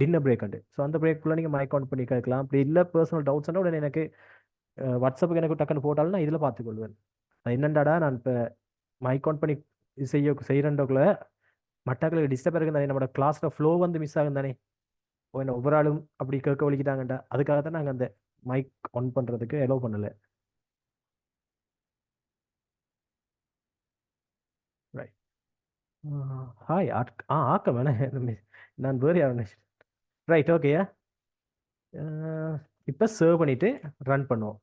டின்னர் பிரேக் உண்டு. ஸோ அந்த பிரேக்குள்ளே நீங்கள் மைக் ஆன் பண்ணி கேட்கலாம். அப்படி இல்லை பர்சனல் டவுட்ஸ்னா உடனே எனக்கு வாட்ஸ்அப்புக்கு எனக்கு டக்குன்னு போட்டாலும் நான் இதில் பார்த்துக்கொள்வேன். என்னண்டாடா நான் இப்போ மைக் ஆன் பண்ணி செய்கிறன்றக்குள்ள மற்றவர்களுக்கு டிஸ்டர்ப் இருக்கு தானே, நம்மளோட கிளாஸ்ல ஃப்ளோ வந்து மிஸ் ஆகும் தானே. என்ன ஒவ்வொரு ஆளும் அப்படி கேட்க வலிக்கிட்டாங்கண்டா, அதுக்காக தான் நாங்கள் அந்த மைக் ஆன் பண்ணுறதுக்கு எலோ பண்ணலை. ரைட். ஹாய் ஆக்க வேணாம், நான் வேறு யாரும். ரைட் ஓகேயா. இப்போ சர்வ் பண்ணிட்டு ரன் பண்ணுவோம்.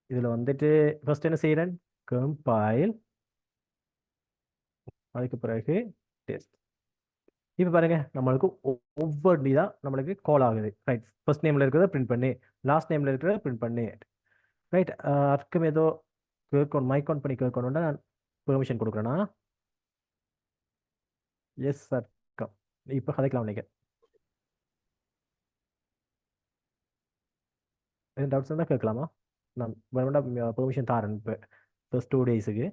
இதில் வந்துட்டு ஃபர்ஸ்ட் என்ன செய்கிறேன்? கம்பைல், அதுக்கு பிறகு டெஸ்ட். இப்போ பாருங்க நம்மளுக்கு ஒவ்வொரு தான் நம்மளுக்கு கால் ஆகுது. ரைட், ஃபர்ஸ்ட் நேம்ல இருக்கிறத பிரிண்ட் பண்ணி, லாஸ்ட் நேம்ல இருக்கிறத பிரிண்ட் பண்ணி. ரைட், அர்க்கம் ஏதோ கேட்கணும், மைக் ஆன் பண்ணி கேட்கணும்னா நான் பெர்மிஷன் கொடுக்குறேன்னா எஸ் சார். இப்போ கதைக்கலாம் நீங்கள். எதுவும் டவுட்ஸ் இருந்தால் கேட்கலாமா? நான் வேணும்னா பெர்மிஷன் தாரேன். இப்போ ஃபர்ஸ்ட் 2 டேஸுக்கு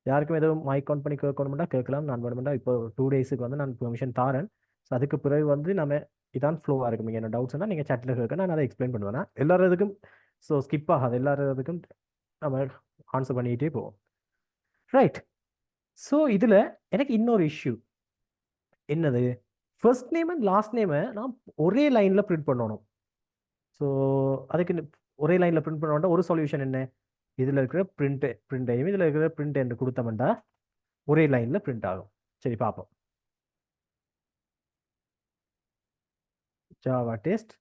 யாருக்கும் எதுவும் மைக் ஆன் பண்ணி கேட்கணும்னா கேட்கலாம். நான் வேணும்னா இப்போ 2 டேஸுக்கு வந்து நான் பெர்மிஷன் தாரேன். ஸோ அதுக்கு பிறகு வந்து நம்ம இதான் ஃப்ளோவாக இருக்கும். நீங்கள் என்ன டவுட்ஸ்னா நீங்கள் சேட்டில் கேட்க, நான் அதை எக்ஸ்பிளைன் பண்ணுவேன். எல்லாருக்கும் ஸோ ஸ்கிப் ஆகாது, எல்லாருக்கும் நம்ம ஆன்சர் பண்ணிக்கிட்டே போவோம். ரைட். ஸோ இதில் எனக்கு இன்னொரு இஷ்யூ என்னது? ஃபர்ஸ்ட் நேம் அண்ட் லாஸ்ட் நேமை நான் ஒரே லைனில் பிரிண்ட் பண்ணணும். ஸோ அதுக்கு ஒரே லைனில் பிரிண்ட் பண்ண ஒரு சொல்யூஷன் என்ன? இதில் இருக்கிற பிரிண்ட்டையும் இதில் இருக்கிற பிரிண்ட் என்று கொடுத்தோம்னா ஒரே லைனில் பிரிண்ட் ஆகும். சரி பார்ப்போம். ஜாவா டெஸ்ட்,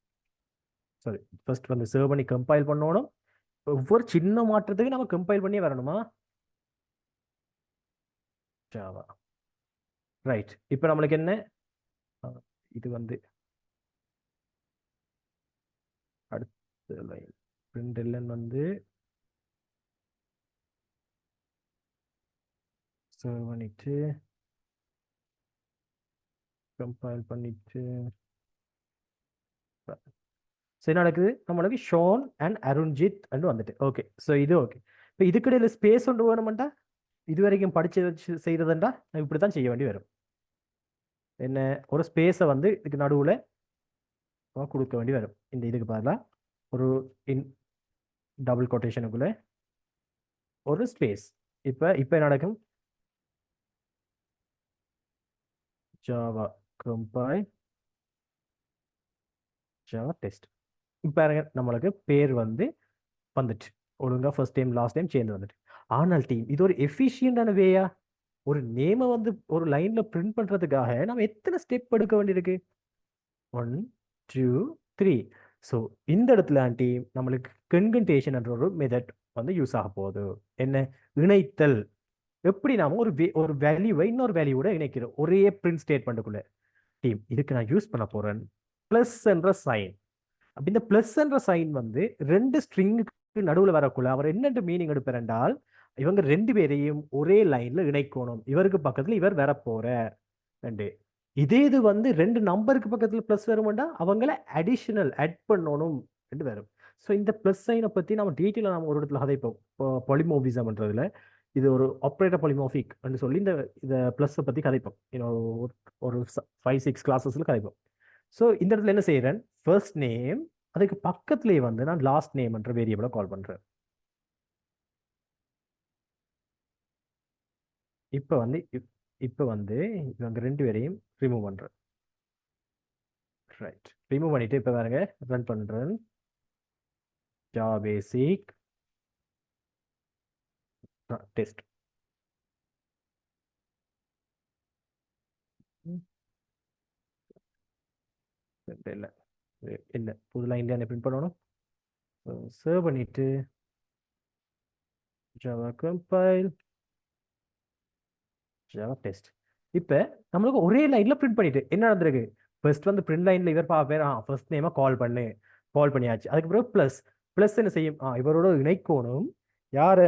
சாரி ஃபர்ஸ்ட் வந்து சர்வ் பண்ணி கம்பைல் பண்ணணும். ஒவ்வொரு சின்ன மாற்றத்துக்கு நம்ம கம்பைல் பண்ணி வரணுமா? Java right. இப்போ நம்மளுக்கு என்ன இது வந்து அடுத்த லைன் பிரிண்ட் எல்என் வந்து சர்வ் பண்ணிட்டு கம்பைல் பண்ணிட்டு சரி நடக்குது. நம்மளுக்கு ஷோன் அண்ட் அருண்ஜித் அண்ட் வந்துட்டு ஓகே. ஸோ இது ஓகே. இப்போ இதுக்கிடையில் ஸ்பேஸ் ஒன்று வேணுமெண்டா, இது வரைக்கும் படிச்சு வச்சு செய்யறதுண்டா இப்படி தான் செய்ய வேண்டி வரும். என்ன ஒரு ஸ்பேஸை வந்து இதுக்கு நடுவில் கொடுக்க வேண்டி வரும். இந்த இதுக்கு பதிலாக ஒரு இன் டபுள் கொட்டேஷனுக்குள்ள ஒரு ஸ்பேஸ். இப்போ நடக்கும் ஜாவா கம்பைல் ஜாவா டெஸ்ட். இப்போ நம்மளுக்கு பேர் வந்து வந்துட்டு ஒழுங்கா ஃபர்ஸ்ட் டைம் லாஸ்ட் டைம் சேர்ந்து வந்துட்டு. ஆனால் டீம் இது ஒரு எஃபிஷியண்டான வேயா? ஒரு நேமை வந்து ஒரு லைன்ல பிரிண்ட் பண்றதுக்காக நம்ம எத்தனை ஸ்டெப் எடுக்க வேண்டியிருக்கு? 1 2 3. ஸோ இந்த இடத்துல ஆண்டி நம்மளுக்கு கன்கன்டேஷன் என்ற ஒரு மெத்தட் வந்து யூஸ் ஆக போகுது. என்ன? இணைத்தல். எப்படி நாம ஒரு வேல்யூவை இன்னொரு வேல்யூவோட இணைக்கிறோம் ஒரே பிரிண்ட் ஸ்டேட்மெண்ட்டுக்குள்ள. டீம் இதுக்கு நான் யூஸ் பண்ண போறேன் பிளஸ் என்ற சைன். அப்படி இந்த பிளஸ் என்ற சைன் வந்து 2 ஸ்ட்ரிங்குக்கு நடுவில் வரக்குள்ள அவர் என்னென்று மீனிங் எடுப்பார் என்றால் இவங்க ரெண்டு பேரையும் ஒரே லைன்ல இணைக்கணும். இவருக்கு பக்கத்துல இவர் வரப்போற ரெண்டு. இதே இது வந்து ரெண்டு நம்பருக்கு பக்கத்துல பிளஸ் வருமாண்டா அவங்கள அடிஷனல் ஆட் பண்ணணும் ரெண்டு வரும். ஸோ இந்த பிளஸ் சைனை பத்தி நம்ம டீட்டெயிலாக நம்ம ஒரு இடத்துல கதைப்போம். இப்போ பாலிமோர்பிசம்ன்றதுல இது ஒரு ஆப்ரேட்டர் பாலிமோர்பிக் சொல்லி இந்த பிளஸ்ஸை பத்தி கதைப்போம். ஒரு 5-6 கிளாஸஸ்ல கதைப்போம். ஸோ இந்த இடத்துல என்ன செய்யறேன், ஃபர்ஸ்ட் நேம் அதுக்கு பக்கத்துலேயே வந்து நான் லாஸ்ட் நேம்ன்ற வேரியபிளை கால் பண்றேன். இப்போ வந்து இவங்க ரெண்டு பேரையும் ரிமூவ் பண்றேன். ரைட், ரிமூவ் பண்ணிட்டு இப்போ பாருங்க ரன் பண்றேன். ஜாவா பேசிக் டெஸ்ட். இல்லை இல்லை புது லைன்ல பிரிண்ட் பண்ணணும். சேவ் பண்ணிட்டு ஜாவா கம்பைல் ஜாவா டெஸ்ட். இப்போ நம்மளுக்கு ஒரே லைன்ல பிரிண்ட் பண்ணிட்டு என்ன நடந்திருக்கு, ஃபர்ஸ்ட் வந்து பிரிண்ட் லைன்ல இவர் பார்ப்பேன் ஃபர்ஸ்ட் நேமா கால் பண்ணியாச்சு. அதுக்கு பிறகு பிளஸ் என்ன செய்யும், இவரோட இணைக்கணும் யாரு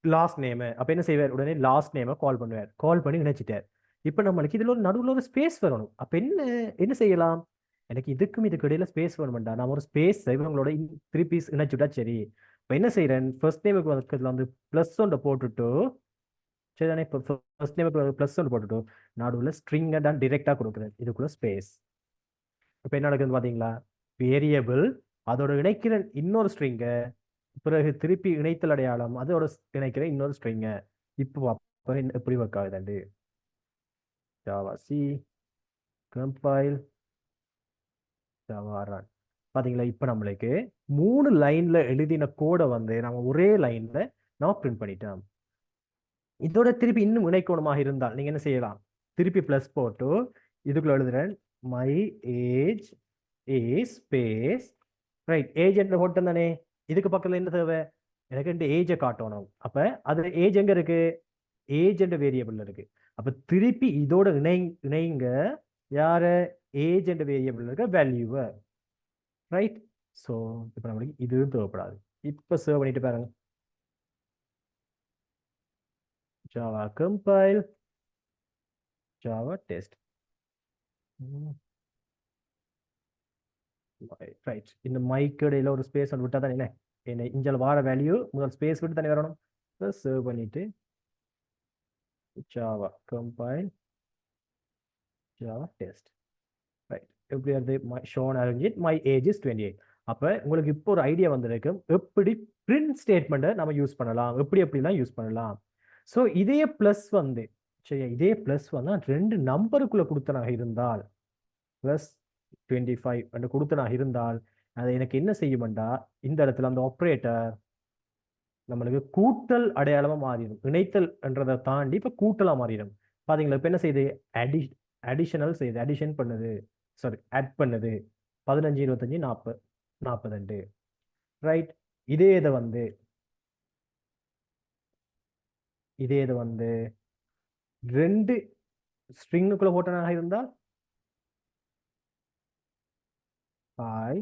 லாஸ்ட் நேமு. அப்போ என்ன செய்வார், உடனே லாஸ்ட் நேமை கால் பண்ணுவார். கால் பண்ணி இணைச்சிட்டார். இப்போ நம்மளுக்கு இதில் ஒரு நடுவில் ஒரு ஸ்பேஸ் வரணும். அப்போ என்ன செய்யலாம், எனக்கு இதுக்கும் இதுக்கு இடையில ஸ்பேஸ் வேணும்டா, நான் ஒரு ஸ்பேஸ் இவங்களோட 3 பீஸ் இணைச்சுட்டா சரி. இப்போ என்ன செய்யறேன், ஃபர்ஸ்ட் நேமுக்கு பக்கத்தில் வந்து ப்ளஸ் ஒன்றை போட்டுட்டு சரிதானே, இப்போ ஃபர்ஸ்ட் நேமுக்கு ப்ளஸ் ஒன்று போட்டுட்டு நடுவில் ஸ்ட்ரிங்கை தான் டிரெக்டாக கொடுக்குறேன் இதுக்குள்ள ஸ்பேஸ். இப்போ என்ன நடக்குதுன்னு பார்த்தீங்களா, வேரியபிள் அதோட இணைக்கிற இன்னொரு ஸ்ட்ரிங்கை பிறகு திருப்பி இணைத்தல் அடையாளம் அதோட இணைக்கிற இன்னொரு ஸ்ட்ரிங்கை. இப்போ எப்படி ஒர்க் ஆகுதாண்டு, Java C compile Java run. பார்த்தீங்களா, இப்போ நம்மளுக்கு 3 லைன்ல எழுதின கோடை வந்து நம்ம ஒரே லைன்ல நம்ம பிரிண்ட் பண்ணிட்டோம். இதோட திருப்பி இன்னும் இணைக்கோணமாக இருந்தால் நீங்க என்ன செய்யலாம், திருப்பி பிளஸ் போட்டு இதுக்குள்ள எழுதுறேன் my age age space right. Age என்ற போட்டோம் தானே, இதுக்கு பக்கத்துல என்ன தேவை, எனக்கு இந்த ஏஜை காட்டணும். அப்ப அது ஏஜ் எங்க இருக்கு, ஏஜ் என்ற வேரியபிள் இருக்கு. அப்ப திருப்பி இதோட இணைங்க யார, ஏஜ் என்ற வேரியபிள் இருக்க வேல்யூவை. ரைட். ஸோ இப்போ நம்மளுக்கு இதுவும் தேவைப்படாது. இப்போ சேவ் பண்ணிட்டு பாருங்க, Java compile Java test. Right, இந்த மைக்கு இடையில ஒரு ஸ்பேஸ் ஒன்று விட்டா தானே என்ன இஞ்சல் வார வேல்யூ முதல் ஸ்பேஸ் விட்டு தானே வரணும். சேவ் பண்ணிட்டு Java compile Java test. Right, எப்படி அது shown arrange my age is 28. அப்போ உங்களுக்கு இப்போ ஒரு ஐடியா வந்திருக்கும் எப்படி பிரிண்ட் ஸ்டேட்மெண்ட்டை நம்ம யூஸ் பண்ணலாம், எப்படிலாம் யூஸ் பண்ணலாம். ஸோ இதே ப்ளஸ் வந்து சரி, இதே ப்ளஸ் வந்து ரெண்டு நம்பருக்குள்ள கொடுத்தனாக இருந்தால் ப்ளஸ் 25 என்று கொடுத்தனாக இருந்தால் அது எனக்கு என்ன செய்யும்டா, இந்த இடத்துல அந்த ஆப்ரேட்டர் நம்மளுக்கு கூட்டல் அடையாளமா மாறிடும். இணைத்தல் என்றதை தாண்டி இப்போ கூட்டலா மாறிடும். பாத்தீங்களா, இப்போ என்ன செய்யுது, அடிஷனல் செய்யுது, அடிஷன் பண்ணுது, சாரி ஆட் பண்ணுது. 15 25 40 42. ரைட். இதே இதை வந்து ரெண்டு ஸ்ட்ரிங்குக்குள்ள போட்டனாக இருந்தால் பாய்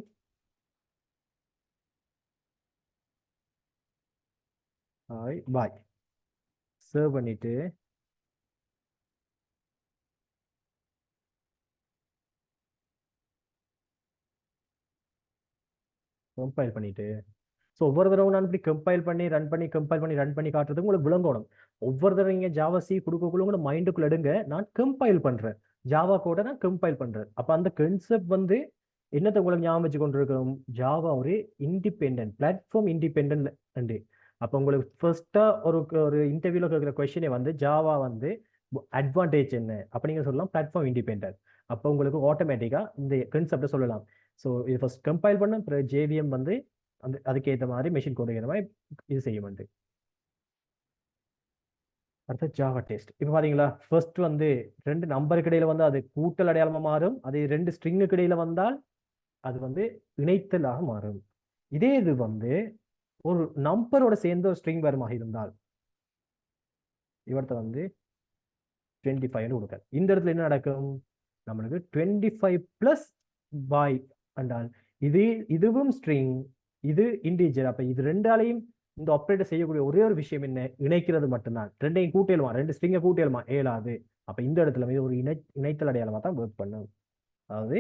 பாய் சேவ் பண்ணிட்டு கம்பைல் பண்ணிட்டு ஸோ ஒவ்வொரு தடவை நான் இப்படி கம்பைல் பண்ணி ரன் பண்ணி காட்டுறது உங்களுக்கு விளங்கணும். ஒவ்வொரு தடவை நீங்கள் ஜாவா சி கொடுக்கக்குள்ள கூட மைண்டுக்குள்ள எடுங்க, நான் கம்பைல் பண்றேன் ஜாவா கோட நான் கம்பைல் பண்றேன். அப்போ அந்த கான்செப்ட் வந்து என்னத்தை உங்களுக்கு ஞாபகம் வச்சு கொண்டிருக்கோம், ஜாவா ஒரு இண்டிபெண்டன்ட் பிளாட்ஃபார்ம் இண்டிபெண்டன்ட். அப்போ உங்களுக்கு ஃபர்ஸ்டா ஒரு இன்டர்வியூல கேட்குற கொஸ்டினே வந்து ஜாவா வந்து அட்வான்டேஜ் என்ன அப்போ நீங்க சொல்லலாம் பிளாட்ஃபார்ம் இண்டிபெண்டன்ட். அப்போ உங்களுக்கு ஆட்டோமேட்டிக்கா இந்த கான்செப்டை சொல்லலாம். ஸோ இது ஃபர்ஸ்ட் கம்பைல் பண்ண அப்புறம் ஜேவிஎம் வந்து அதுக்கேற்ற மாதிரி மெஷின் கோடுங்கிற மாதிரி இது செய்ய மாட்டேன். அடுத்த ஜாவா டெஸ்ட். இப்போ பாத்தீங்களா, ஃபர்ஸ்ட் வந்து ரெண்டு நம்பருக்கு இடையில வந்து அது கூட்டல் அடையாளமா மாறும். அது ரெண்டு ஸ்ட்ரிங்குக்கு இடையில வந்தால் அது வந்து இணைத்தலாக மாறும். இதே இது வந்து ஒரு நம்பரோட சேர்ந்த ஒரு ஸ்ட்ரிங் வருமாக இருந்தால் இவர்த்த வந்து 25 கொடுக்க, இந்த இடத்துல என்ன நடக்கும், நம்மளுக்கு 25 பிளஸ் பாய் என்றால் இதுவும் ஸ்ட்ரிங் இது இன்டீஜர். அப்ப இது ரெண்டாலையும் இந்த ஆப்ரேட்டர் செய்யக்கூடிய ஒரே ஒரு விஷயம் என்ன, இணைக்கிறது மட்டும்தான். ரெண்டையும் கூட்டியலுமா, ரெண்டு ஸ்ட்ரிங்கை கூட்டியலுமா ஏலாது. அப்ப இந்த இடத்துல இது ஒரு இணைத்தல் அடையாளமா தான் ஒர்க் பண்ணும். அதாவது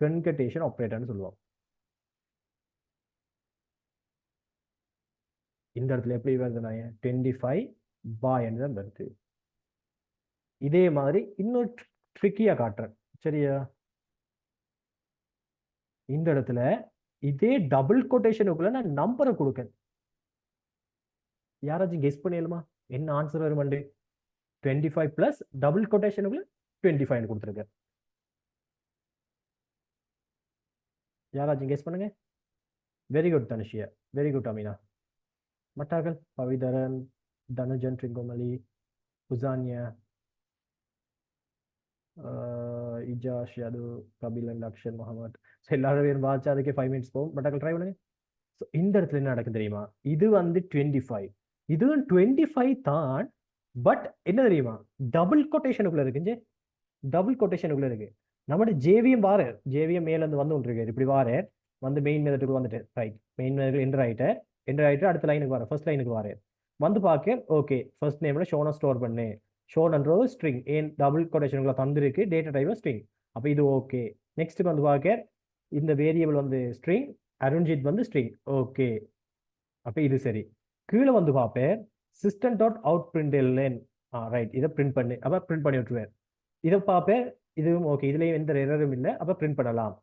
கன்கட்டேஷன் ஆப்ரேட்டர்னு சொல்லுவோம். இந்த இடத்துல எப்படி வருதுன்னா 25 பாய் தான் வருது. இதே மாதிரி இன்னொரு ட்ரிக்கியா காட்டுறேன், சரியா? இந்த இடத்துல இதே டபுள் கொட்டேஷனுக்குள்ள நான் நம்பரை கொடுக்கேன். யாராச்சும் கெஸ் பண்ணிடலுமா என்ன ஆன்சர் வரும்? 25 பிளஸ் டபுள் கொட்டேஷனுக்குள்ள 25 கொடுத்துருக்கேன். யாராச்சும் கெஸ் பண்ணுங்க. Very good Dhanushiya, very good Amina. மட்டாக்கள் பவிதரன், தனுஜன், ட்ரிங்கோமலி, உசானியா, இஜாஷ், யாது, கபிலன், அக்ஷன், முகமது. எல்லாரும் பேரும் வாட்சா அதுக்கே 5 மினிட்ஸ் போகும். மட்டாக்கள் ட்ரை பண்ணுங்க. ஸோ இந்த இடத்துல என்ன நடக்கும் தெரியுமா? இது வந்து 25, இதுவும் 25 தான். பட் என்ன தெரியுமா, டபுள் கொட்டேஷனுக்குள்ள இருக்குங்க. டபுள் கொட்டேஷனுக்குள்ள இருக்கு. நம்மளோட ஜேவிஎம் வார, ஜேவிஎம் மேல இருந்து வந்து கொண்டிருக்காரு. இப்படி வார வந்து மெயின் மெத்தடுக்கு வந்துட்டு ரைட், மெயின் மெத்தட் என்டர் ஆயிட்டு அடுத்த லைனுக்கு வர, ஃபர்ஸ்ட் லைனுக்கு வார வந்து பார்க்க. ஓகே, ஃபர்ஸ்ட் நேம்ல ஷோனை ஸ்டோர் பண்ணு. ஷோன்ன்றது ஸ்ட்ரிங், ஏன் டபுள் கொட்டேஷனுக்குள்ள தந்திருக்கு, டேட்டா டைப் ஸ்ட்ரிங். அப்போ இது ஓகே. நெக்ஸ்ட் வந்து பார்க்க இந்த வேரியபிள் வந்து ஸ்ட்ரிங், அருண்ஜித் வந்து ஸ்ட்ரிங். ஓகே, அப்போ இது சரி. கீழே வந்து பார்ப்பேன் system dot out print L N. Right, இதை பிரிண்ட் பண்ணு. அப்போ பிரிண்ட் பண்ணி விட்டுருவேன். இதை பார்ப்பேன், இதுவும் ஓகே, இதுலேயும் எந்த எரரும் இல்லை. அப்போ பிரிண்ட் பண்ணலாம்.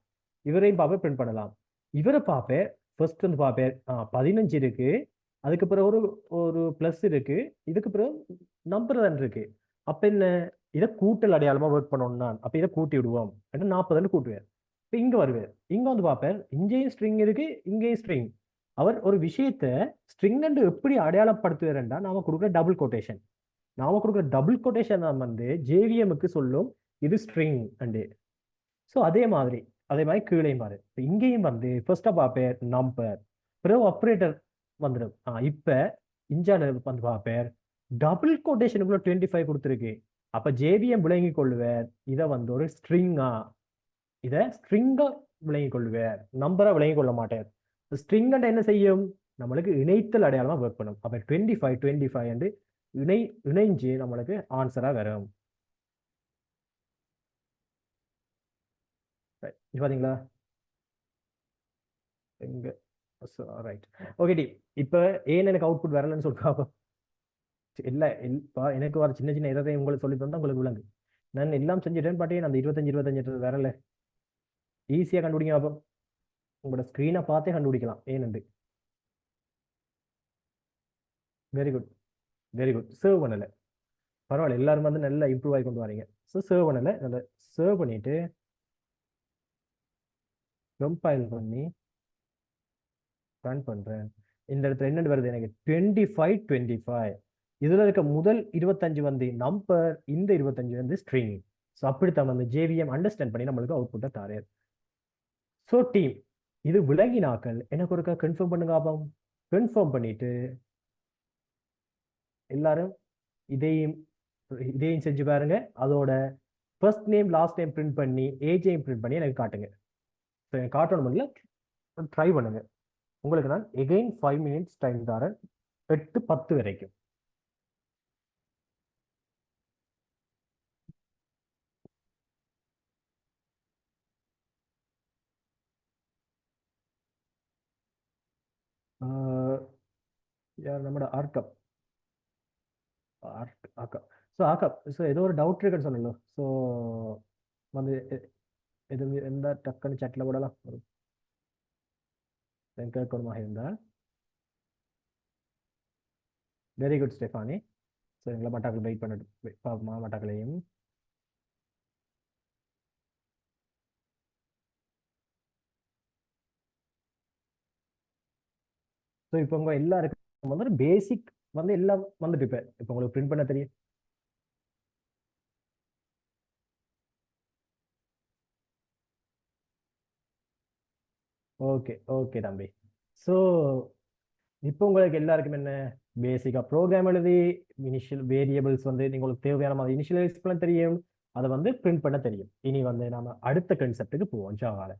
இவரையும் பார்ப்பேன், பிரிண்ட் பண்ணலாம். இவரை பார்ப்பேன், ஃபர்ஸ்ட் வந்து பார்ப்பேன் 15 இருக்கு. அதுக்கு பிறகு ஒரு ஒரு பிளஸ் இருக்கு. இதுக்கு பிறகு நம்பர் தான் இருக்கு. அப்போ என்ன, இதை கூட்டல் அடையாளமா ஒர்க் பண்ணணும் நான். அப்போ இதை கூட்டி விடுவோம். 40 கூட்டுவேன். இப்போ இங்கே வருவேன். இங்கே வந்து பார்ப்பேன், இங்கேயும் ஸ்ட்ரிங் இருக்கு, இங்கேயும் ஸ்ட்ரிங். அவர் ஒரு விஷயத்தை ஸ்ட்ரிங் எப்படி அடையாளப்படுத்துவாருன்னா, நாம கொடுக்குற டபுள் கொட்டேஷன். நாம கொடுக்குற டபுள் கொட்டேஷன் தான் வந்து ஜேவிஎம்க்கு சொல்லும் இது ஸ்ட்ரிங் அண்டு. ஸோ அதே மாதிரி கீழே மாறு. இப்போ இங்கேயும் வந்து ஃபர்ஸ்டா பார்ப்பேன் நம்பர், பிறகு ஆப்ரேட்டர் வந்துடும். இப்போ இன்ஜான வந்து பார்ப்பேன் டபுள் கொட்டேஷனுக்குள்ள 25 கொடுத்துருக்கு. அப்போ ஜேவிஎம் விளங்கி கொள்ளுவேன் இதை வந்து ஒரு ஸ்ட்ரிங்கா, இதை ஸ்ட்ரிங்கா விளங்கி கொள்ளுவேன், நம்பரா விளங்கி கொள்ள மாட்டேன். ஸ்ட்ரிங் என்ன செய்யும், நம்மளுக்கு இணைத்தல் அடையாளமா ஒர்க் பண்ணும். அப்போ 25 என்று இணைஞ்சு நம்மளுக்கு ஆன்சரா வரும். பாத்தீங்களா எங்க? ரைட், ஓகே டி. இப்போ ஏன் எனக்கு அவுட்புட் வரலன்னு சொல்லிட்டு இல்லை, எனக்கு வர சின்ன சின்ன எரரை உங்களுக்கு சொல்லி தந்தா உங்களுக்கு விளங்கு. நான் எல்லாம் செஞ்சுட்டேன், பட் அந்த 25 வரல. ஈஸியாக கண்டுபிடிங்க. அப்போ உங்களோட ஸ்க்ரீனை பார்த்தே கண்டுபிடிக்கலாம் ஏன்னு. Very good, very good. Serve பண்ணலை, பரவாயில்ல. எல்லாரும் வந்து நல்லா இம்ப்ரூவ் ஆகி கொண்டு வரீங்க. ஸோ சர்வ் பண்ணலை, நல்லா சர்வ் பண்ணிட்டு கம்பைல் பண்ணி ரன் பண்றேன். இந்த இடத்துல என்ன வருது எனக்கு 25 இதுல இருக்க முதல் 25 வந்து நம்பர், இந்த 25 வந்து ஸ்ட்ரிங். ஸோ அப்படித்தான் வந்து ஜேவிஎம் அண்டர்ஸ்டாண்ட் பண்ணி நம்மளுக்கு அவுட்புட்டை தாரு. ஸோ டீம், இது விளங்கினாக்கள் எனக்கு ஒருக்கா கன்ஃபார்ம் பண்ணுங்க. ஆபாம் கன்ஃபார்ம் பண்ணிட்டு எல்லாரும் இதையும் இதையும் செஞ்சு பாருங்க. அதோட first name last name print பண்ணி ஏஜையும் பிரிண்ட் பண்ணி எனக்கு காட்டுங்க. ஸோ எனக்கு காட்டணும் முடியல, ட்ரை பண்ணுங்க. உங்களுக்கு நான் எகெயின் 5 மினிட்ஸ் டைம் தரேன், 8:10 வரைக்கும். யார்? நம்மளோட ஆர்கப். ஆக்கா. ஸோ ஆக்கா, ஸோ ஏதோ ஒரு டவுட் இருக்குன்னு சொன்னല്ലോ. ஸோ வந்து எது எந்த டக்குன்னு சாட்டில் போடலாம் ஒரு கேட்கணுமாக இருந்தால். Very good Stephanie. ஸோ எங்களை மட்டாக்கள் வெயிட் பண்ணிட்டு பார்ப்போமா மட்டாக்களையும். ஸோ இப்போ உங்கள் எல்லாருக்கும் வந்து பேசிக் வந்து எல்லாம் வந்துட்டு இப்போ உங்களுக்கு பிரிண்ட் பண்ண தெரியும். ஓகே, ஓகே தம்பி. ஸோ இப்போ உங்களுக்கு எல்லாருக்கும் என்ன பேசிக்காக ப்ரோக்ராம் எழுதி இனிஷியல் வேரியபிள்ஸ் வந்து உங்களுக்கு தேவையான மாதிரி இனிஷியலைஸ் பண்ண தெரியும், அதை வந்து பிரிண்ட் பண்ண தெரியும். இனி வந்து நாம அடுத்த கன்செப்டுக்கு போவோம் ஜாவால.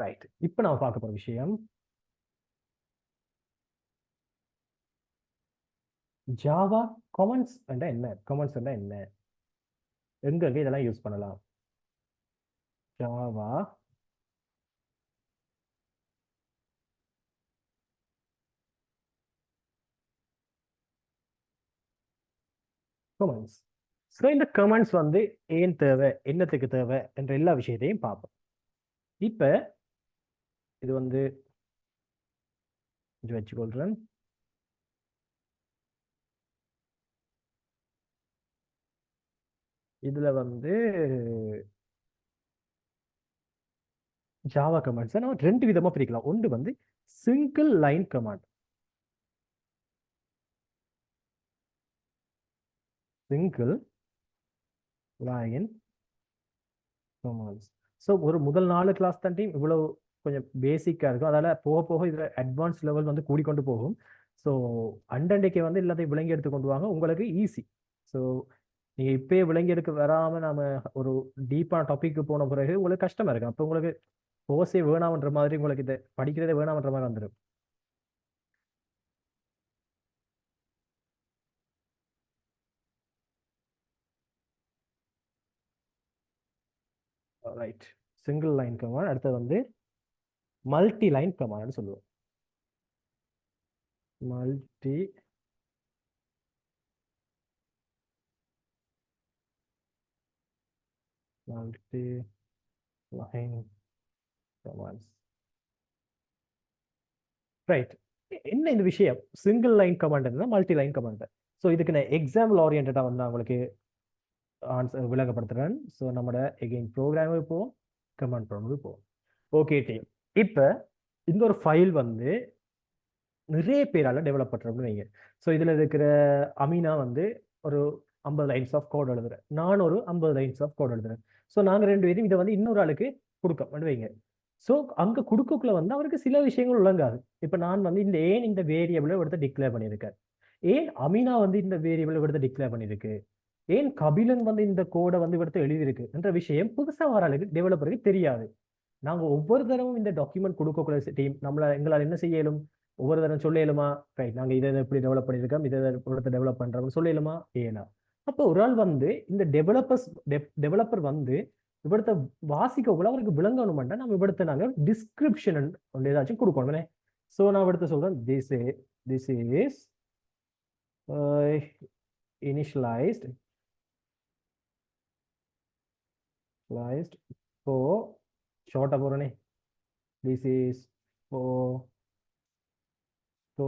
ரைட், இப்போ நம்ம பார்க்க போற விஷயம் ஜாவா கமெண்ட்ஸ் என்ன. கமெண்ட்ஸ் என்ன, எங்க இதெல்லாம் யூஸ் பண்ணலாம். Java comments. ஸோ இந்த கமெண்ட்ஸ் வந்து ஏன் தேவை, என்னத்துக்கு தேவை என்ற எல்லா விஷயத்தையும் பார்ப்போம். இப்போ இது வந்து வச்சுக்கொள்றேன். இதுல வந்து ஜாவா கமாண்ட்ஸை நம்ம ரெண்டு விதமா பிரிக்கலாம். ஒன்று வந்து single line command. Single line commands. So ஒரு முதல் 4 கிளாஸ் தான் டீம் இவ்வளவு கொஞ்சம் பேசிக்காக இருக்கும். அதால போக போக இதில் அட்வான்ஸ் லெவல் வந்து கூடிக்கொண்டு போகும். ஸோ அண்டண்டைக்கு வந்து எல்லாத்தையும் விளங்கி எடுத்து கொண்டு வாங்க, உங்களுக்கு ஈஸி. ஸோ நீங்கள் இப்பயே விளங்கி எடுக்க வராமல் நாம ஒரு டீப்பான டாபிக்கு போன பிறகு உங்களுக்கு கஷ்டமா இருக்கும். அப்போ உங்களுக்கு கோர்ஸே வேணாமன்ற மாதிரி, உங்களுக்கு இதை படிக்கிறதே வேணாமன்ற மாதிரி வந்துடும். Right, single line command. அடுத்தது வந்து மல்டி லைன் கமாண்ட் சொல்லுவோம். Multi line commands. ரைட், என்ன இந்த விஷயம் single line command, multi line command. So இதுக்கு நான் எக்ஸாம்பிள் ஓரியன்டாக வந்து உங்களுக்கு ஆன்சர் விளங்கப்படுத்துறேன். ஸோ நம்மளோட எகெயின் ப்ரோக்ராமுக்கு போவோம், கமாண்ட் ப்ரோக்ராமுக்கு போவோம். ஓகே டீம், இப்போ இந்த ஒரு ஃபைல் வந்து நிறைய பேரால் டெவலப் பண்ணுறோம்னு வைங்க. ஸோ இதில் இருக்கிற அமீனா வந்து ஒரு 50 லைன்ஸ் ஆஃப் கோட் எழுதுறேன், நான் ஒரு 50 லைன்ஸ் ஆஃப் கோட் எழுதுறேன். ஸோ நாங்கள் ரெண்டு பேரும் இதை வந்து இன்னொரு ஆளுக்கு கொடுக்க வைங்க. ஸோ அங்கே கொடுக்கக்குள்ள வந்து அவருக்கு சில விஷயங்கள் விளங்காது. இப்போ நான் வந்து இந்த வேரியபிளை எடுத்து டிக்ளேர் பண்ணியிருக்கேன், ஏன் அமீனா வந்து இந்த வேரியபிளை எடுத்து டிக்ளேர் பண்ணியிருக்கு, ஏன் கபிலன் வந்து இந்த கோடை வந்து எடுத்து எழுதியிருக்கு என்ற விஷயம் புதுசாக வர ஆளுக்கு டெவலப்பருக்கு தெரியாது. நாங்கள் ஒவ்வொரு தரமும் இந்த டாக்குமெண்ட் கொடுக்கக்கூடிய டீம் எங்களால் என்ன செய்யலும், ஒவ்வொரு தரம் சொல்லியலுமா, ரைட் நாங்கள் இதை எப்படி டெவலப் பண்ணியிருக்கோம், இதை எடுத்து டெவலப் பண்ணுறோம்னு சொல்லியலுமா ஏனா. அப்போ ஒரு ஆள் வந்து இந்த டெவலப்பர் வந்து இவிடத்த வாசிக்கக்குள்ள அவருக்கு விளங்கணுமெண்டா நம்ம இவிடத்த நாங்கள் டிஸ்கிரிப்ஷன் ஒன்று ஏதாச்சும் கொடுக்கணும். ஸோ நான் இவிடத்த சொல்றேன், திஸ் இஸ் initialized for ஷார்ட்டா போறேனே, this is for so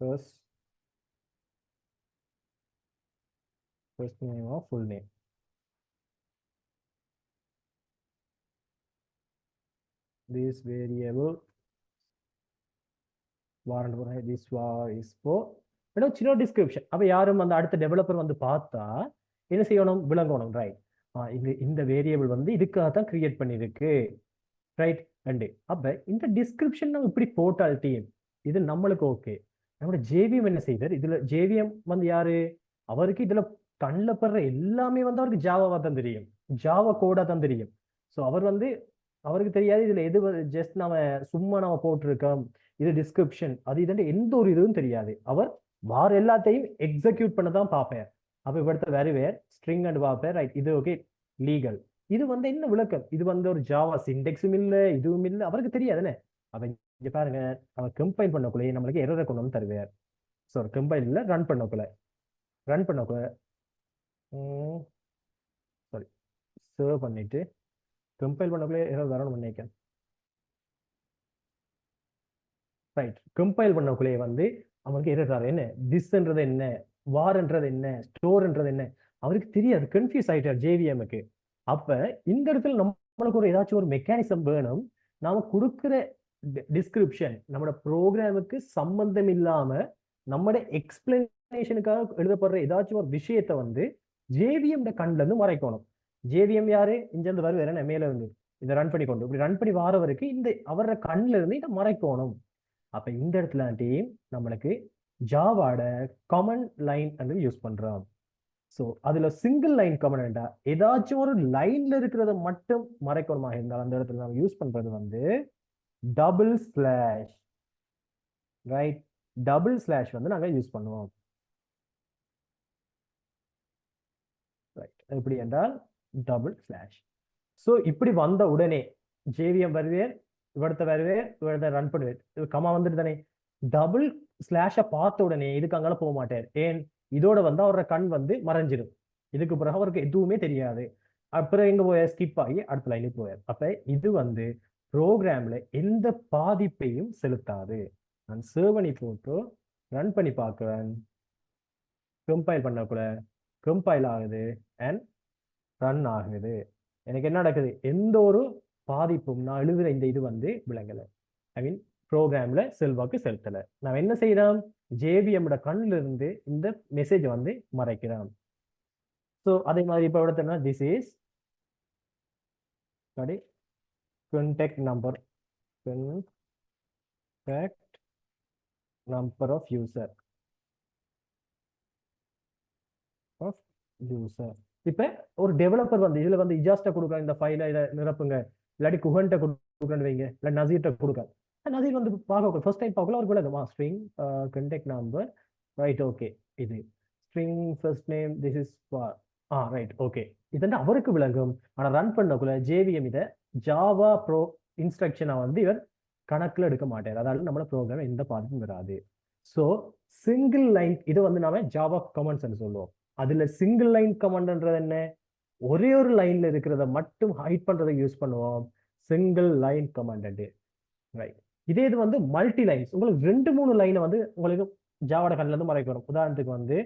first name or full name. This variable warrant this is for சின்ன டிஸ்கிரிப்ஷன். அப்ப யாரும் அந்த அடுத்த டெவலப்பர் வந்து பார்த்தா என்ன செய்யணும், விளங்கணும். ரைட், இந்த வேரியபிள் வந்து இதுக்காக தான் கிரியேட் பண்ணிருக்கு, ரைட். அண்டு அப்ப இந்த டிஸ்கிரிப்ஷன் நம்ம இப்படி போட்டால் டீம் இது நம்மளுக்கு ஓகே. நம்மளோட ஜேவிஎம் என்ன செய்தார், இதுல ஜேவிஎம் வந்து யாரு, அவருக்கு இதுல கண்ணில் படுற எல்லாமே வந்து அவருக்கு ஜாவாவா தான் தெரியும், ஜாவா கோடா தான் தெரியும். ஸோ அவர் வந்து அவருக்கு தெரியாது இதுல எது ஜஸ்ட் நம்ம சும்மா நம்ம போட்டிருக்கோம், இது டிஸ்கிரிப்ஷன் அது இது எந்த ஒரு இதுவும் தெரியாது. அவர் வார எல்லாத்தையும் எக்ஸிக்யூட் பண்ண தான் பார்ப்பேன். அப்ப இவடுத்த வேறு ஸ்ட்ரிங் அண்ட் பார்ப்பேன், ரைட் இது ஓகே லீகல். இது வந்து என்ன விளக்கம், இது வந்து ஒரு ஜாவா சிண்டெக்ஸும் இல்லை இதுவும் இல்லை, அவருக்கு தெரியாதுன்னு. அப்ப இங்க பாருங்க, அவர் கம்பைல் பண்ணக்குள்ளே நம்மளுக்கு எரரை கொண்டு வந்து தருவார். ஸோ கம்பைல் இல்லை, ரன் பண்ணக்குள்ள சாரி சர்வ் பண்ணிட்டு கம்பைல் பண்ணக்குள்ளே எரர் வரணும் பண்ணிக்கேன். ரைட், கம்பைல் பண்ணக்குள்ளே வந்து அவனுக்கு எரர் என்ன, திஸ்ன்றது என்ன, வார்ன்றது என்ன, ஸ்டோர்ன்றது என்ன, அவருக்கு தெரியாது, கன்ஃபியூஸ் ஆயிட்டார் ஜேவிஎம்க்கு. அப்ப இந்த இடத்துல நம்மளுக்கு ஒரு ஏதாச்சும் ஒரு மெக்கானிசம் வேணும். நாம கொடுக்குற டிஸ்கிரிப்ஷன் நம்மளோட ப்ரோக்ராமுக்கு சம்பந்தம் இல்லாம நம்மளோட எக்ஸ்பிளனேஷனுக்காக எழுதப்படுற ஏதாச்சும் ஒரு விஷயத்தை வந்து ஜேவிஎம் கண்ல இருந்து மறைக்கணும். ஜேவிஎம் யாரு, இங்கிருந்து வருவார் என்ன மேல இருந்து இதை ரன் பண்ணி கொண்டு இப்படி ரன் பண்ணி வாரவருக்கு இந்த அவரோட கண்ணுல இருந்து இதை மறைக்கணும். அப்ப இந்த இடத்துல நம்மளுக்கு ஜாவாட காமன் லைன் வந்து யூஸ் பண்றோம். ஸோ அதுல சிங்கிள் லைன் கமெண்டா ஏதாச்சும் ஒரு லைன்ல இருக்கிறத மட்டும் மறைக்கணுமா இருந்தால் அந்த இடத்துல நம்ம யூஸ் பண்றது வந்து double slash. Right, double slash வந்து நாங்க யூஸ் பண்ணுவோம். ரைட், எப்படி என்றால் டபுள் ஸ்லாஷ். ஸோ இப்படி வந்த உடனே ஜேவிஎம் வருவேன், இவடத்தை வருவேன், இவடத்தை ரன் பண்ணுவேன், இது கமா வந்துட்டு தானே. டபுள் ஸ்லாஷை பார்த்த உடனே இதுக்கு அங்கால போக மாட்டார். ஏன், இதோட வந்து அவரோட கண் வந்து மறைஞ்சிடும். இதுக்கு பிறகு அவருக்கு எதுவுமே தெரியாது. அப்புறம் எங்க போய ஸ்கிப் ஆகி அடுத்த லைனுக்கு போயார். அப்ப இது வந்து ப்ரோக்ராம்ல எந்த பாதிப்பையும் செலுத்தாது. நான் சேவ் பண்ணி போட்டு ரன் பண்ணி பார்க்கிறேன். கம்பைல் பண்ணக்குள்ள கம்பைல் ஆகுது அண்ட் ரன் ஆகுது. எனக்கு என்ன நடக்குது, எந்த ஒரு பாதிப்பும் நான் எழுதுற இந்த இது வந்து விளங்கலை. ஐ மீன் ப்ரோக்ராம்ல செல்வாக்கு செலுத்தல. நான் என்ன செய்யறோம், ஜேவிஎம் கண்ணில் இருந்து இந்த மெசேஜ் வந்து மறைக்கிறோம். ஸோ அதே மாதிரி இப்போ எடுத்தோம்னா this is contact number of user இப்ப ஒரு டெவலப்பர் வந்து இதுல வந்து இஜாஸ்ட கொடுக்க இந்த ஃபைலை இதை நிரப்புங்க, இல்லாட்டி குஹன்ட்ட கொடுக்கன்னு வைங்க, இல்லை நசீர்ட்ட கொடுக்க. நசீர் வந்து பார்க்க ஃபர்ஸ்ட் டைம் பார்க்கல ஒரு விளக்குமா string contact number, right okay, இது string first name this is right okay, இது அவருக்கு விளங்கும். ஆனா ரன் பண்ணக்குள்ள ஜேவிஎம் இதை ஜாவா ப்ரோ இன்ஸ்ட்ரக்ஷனை வந்து இவர் கணக்குல எடுக்க மாட்டார். அதாவது நம்மளோட ப்ரோக்ராம் எந்த பாதிப்பும் வராது. ஸோ சிங்கிள் லைன் இது வந்து நாம ஜாவா கமெண்ட்ஸ் சொல்லுவோம். அதுல சிங்கிள் லைன் கமெண்ட்ன்றது என்ன, ஒரே ஒரு லைன்ல இருக்கிறத மட்டும் ஹைட் பண்றதை யூஸ் பண்ணுவோம் சிங்கிள் லைன் கமெண்ட். ரைட், இதே இது வந்து மல்டி லைன்ஸ், உங்களுக்கு 2-3 லைனை வந்து உங்களுக்கு ஜாவாட கண்ணில இருந்து மறைக்க வரும். உதாரணத்துக்கு வந்து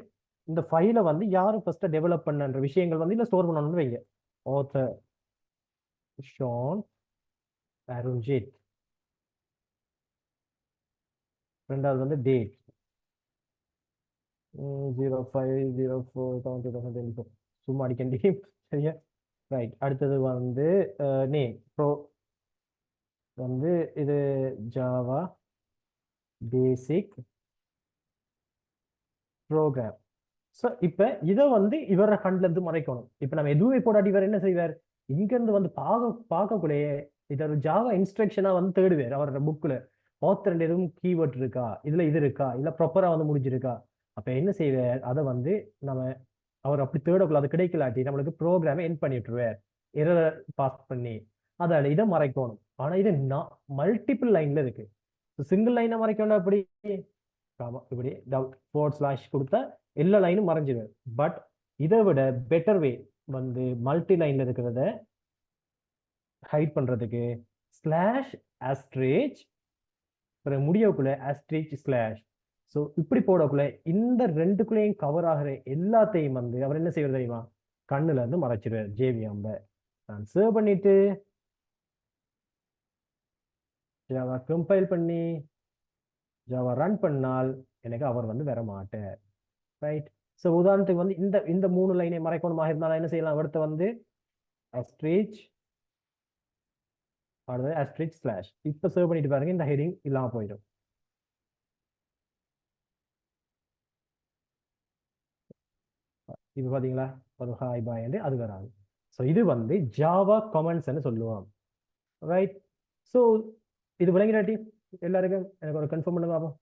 இந்த ஃபைலை வந்து யாரும் ஃபர்ஸ்ட் டெவலப் பண்ணன்ற விஷயங்கள் வந்து இல்ல ஸ்டோர் பண்ணணும்னு வைங்க. author ஷான் அருண்ஜித், ரெண்டாவது வந்து டேட் 05/04/2024, சும்மா அடிக்கண்டி சரியா. ரைட், அடுத்தது வந்து நேம் ப்ரோ வந்து இது ஜாவா பேசிக் ப்ரோக்ராம். ஸோ இப்போ இதை வந்து இவர கண்ணில் இருந்து மறைக்கணும். இப்போ நம்ம எதுவுமே போடாட்டி இவர் என்ன செய்வார், இங்கிருந்து வந்து பார்க்கக்கூடிய இதை ஒரு ஜாவா இன்ஸ்ட்ரக்ஷனா வந்து தேடுவார் அவரோட புக்கில். ஆத்தர் எதுவும் கீவேர்ட் இருக்கா, இதுல இது இருக்கா, இல்ல ப்ராப்பரா வந்து முடிஞ்சிருக்கா. அப்ப என்ன செய்வார், அதை வந்து நம்ம அவர் அப்படி தேடக்குள்ள அது கிடைக்கலாட்டி நம்மளுக்கு ப்ரோக்ராமை என் பண்ணிட்டுருவார், எரர் பாஸ் பண்ணி. அதால இதை மறைக்கணும். ஆனா இது மல்டிபிள் லைன்ல இருக்கு. சிங்கிள் லைனை மறைக்கணும் அப்படி இப்படி // கொடுத்தா எல்லா லைனும் மறைஞ்சிடும். பட் இதை விட பெட்டர் வே வந்து மல்டி லைன்ல இருக்கிறத ஹைட் பண்றதுக்கு ஸ்லாஷ் அஸ்ட்ரேஜ் முடியக்குள்ள அஸ்ட்ரேஜ் ஸ்லாஷ். ஸோ இப்படி போடக்குள்ள இந்த ரெண்டுக்குள்ளேயும் கவர் ஆகிற எல்லாத்தையும் வந்து அவர் என்ன செய்வது தெரியுமா, கண்ணுல இருந்து மறைச்சிடுவார் ஜேவிஎம். நான் சேவ் பண்ணிட்டு ஜாவா கம்பைல் பண்ணி ஜாவா ரன் பண்ணால் எனக்கு அவர் வந்து வர மாட்டார். ரைட், ஸோ உதாரணத்துக்கு வந்து இந்த 3 லைனை மறைக்கணுமாக இருந்தாலும் என்ன செய்யலாம், அடுத்து வந்து அஸ்ட்ரேஜ் அஸ்ட்ரேஜ் ஸ்லாஷ். இப்போ சேவ் பண்ணிட்டு பாருங்க, இந்த ஹெடிங் இல்லாம போயிடும். இப்போ பாத்தீங்களா ஒரு ஹாய் பாய் அது வராது. ஸோ இது வந்து ஜாவா கமெண்ட்ஸ்ன்னு சொல்லுவோம். ரைட், ஸோ இது விளங்கினாட்டி எல்லாருக்கும் எனக்கு ஒரு கன்ஃபார்ம் பண்ண பார்ப்போம்.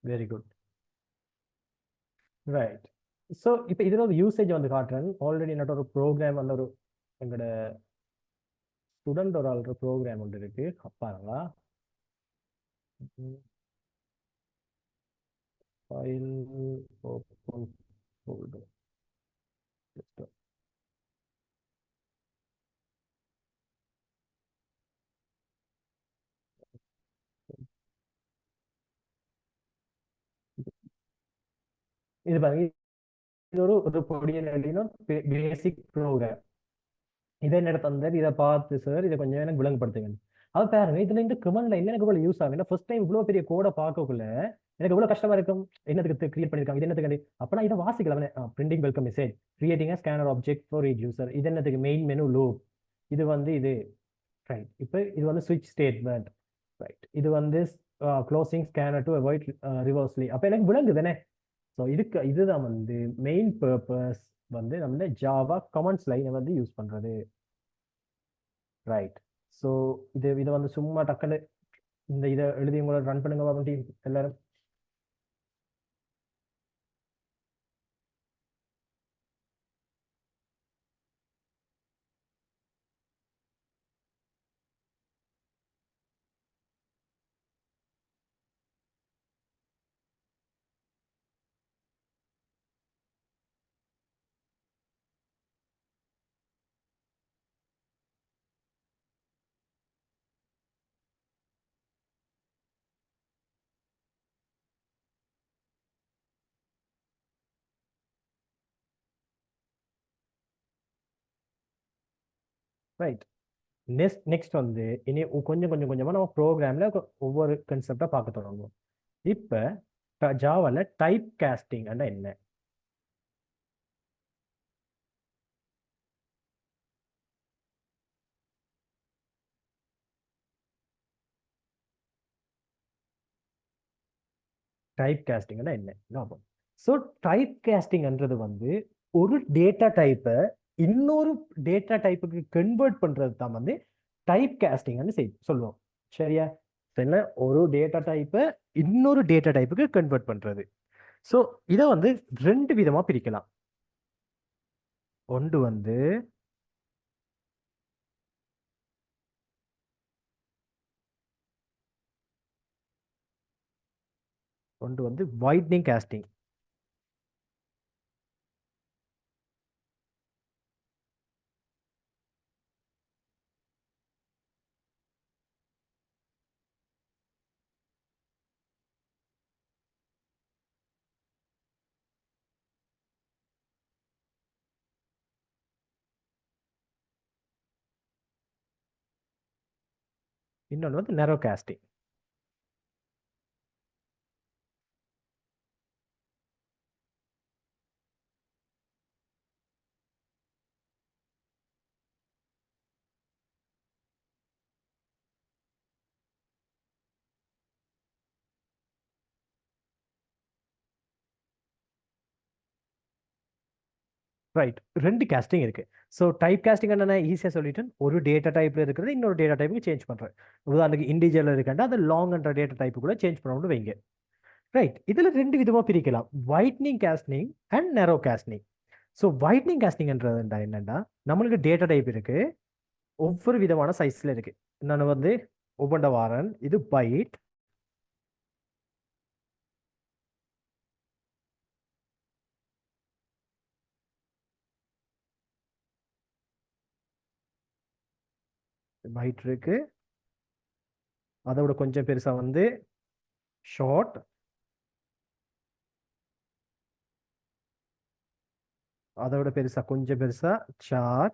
Very good. ரைட், ஸோ இப்போ இதில் ஒரு யூசேஜ் வந்து காட்டுறேன். ஆல்ரெடி என்னோட ஒரு ப்ரோக்ராம் வந்து ஒரு எங்களோட ஸ்டூடெண்ட் ஒரு ஆள்ற ப்ரோக்ராம் ஒன்று இருக்கு, பாருங்களா. ஃபைல் ஓப்பன் ஃபோல்டர் இது பாருங்க, இது ஒரு பொடிய பேசிக் ப்ரோக்ராம். இதை என்ன தந்தார், இதை பார்த்து சார் இதை கொஞ்சம் எனக்கு விளங்குபடுத்துங்க. அது பாருங்க இதுல இந்த கமெண்ட் லைன்ல எனக்கு இவ்வளவு யூஸ் ஆகும். ஃபர்ஸ்ட் டைம் இவ்வளவு பெரிய கோடை பார்க்கக்குள்ள எனக்கு இவ்வளவு கஷ்டமா இருக்கும். என்னத்துக்கு கிரியேட் பண்ணிருக்காங்க, இது என்னத்துக்கு அப்பனா இதை வாசிக்கலாம். Printing welcome message, creating scanner object for each user, இது என்னத்துக்கு மெயின் மெனு லூப், இது வந்து இது ரைட். இப்போ இது வந்து ஸ்விட்ச் ஸ்டேட்மெண்ட் ரைட். இது வந்து க்ளோசிங் ஸ்கேனர் டு அவாய்ட் ரிவர்ஸ்லி. அப்ப எனக்கு விளங்குதானே. ஸோ இதுதான் வந்து மெயின் பர்பஸ் வந்து நம்ம ஜாவா கமெண்ட்ஸ் லைனை வந்து யூஸ் பண்றது ரைட். ஸோ இதை வந்து சும்மா டக்குன்னு இதை எழுதி உங்களை ரன் பண்ணுங்க எல்லாரும். ரைட். நெக்ஸ்ட் வந்து இனி கொஞ்சம் கொஞ்சம் கொஞ்சமா நம்ம ப்ரோக்ராம்ல ஒவ்வொரு கன்செப்டா பார்க்க தொடங்குவோம். இப்ப ஜாவால டைப் காஸ்டிங் என்ன? டைப் காஸ்டிங் என்ன? ஸோ டைப் காஸ்டிங்ன்றது வந்து ஒரு டேட்டா டைப்பை இன்னொரு டேட்டா டைப்புக்கு கன்வெர்ட் பண்றது தான் வந்து டைப் காஸ்டிங்னு சொல்லுவோம். சரியா? ஒரு டேட்டா டைப்பை இன்னொரு டேட்டா டைப்புக்கு கன்வெர்ட் பண்றது. ஸோ இதை வந்து ரெண்டு விதமா பிரிக்கலாம். ஒன்று வந்து வைட்னிங் காஸ்டிங். இன்னொன்று வந்து நெரோ காஸ்டிங். ரைட். ரெண்டு காஸ்டிங் இருக்கு. ஸோ டைப் காஸ்டிங் என்னன்னா ஈஸியாக சொல்லிட்டு ஒரு டேட்டா டைப்ல இருக்கிறது இன்னொரு டேட்டா டைப்புக்கு சேஞ்ச் பண்றேன். உதாரணத்துக்கு இண்டிஜுவல் இருக்கா அது லாங்ன்ற டேட்டா டைப்பு கூட சேஞ்ச் பண்ணணும்னு வைங்க. ரைட். இதுல ரெண்டு விதமா பிரிக்கலாம், widening casting and narrow casting. So widening காஸ்டிங்ன்றது என்னன்னா நம்மளுக்கு டேட்டா டைப் இருக்கு, ஒவ்வொரு விதமான சைஸ்ல இருக்கு. நான் வந்து ஒவ்வொன்ற வாரன் இது பைட், பைட் இருக்கு. அதோட கொஞ்சம் பெருசா வந்து ஷார்ட், அதோட பெருசா கொஞ்சம் பெருசா சார்,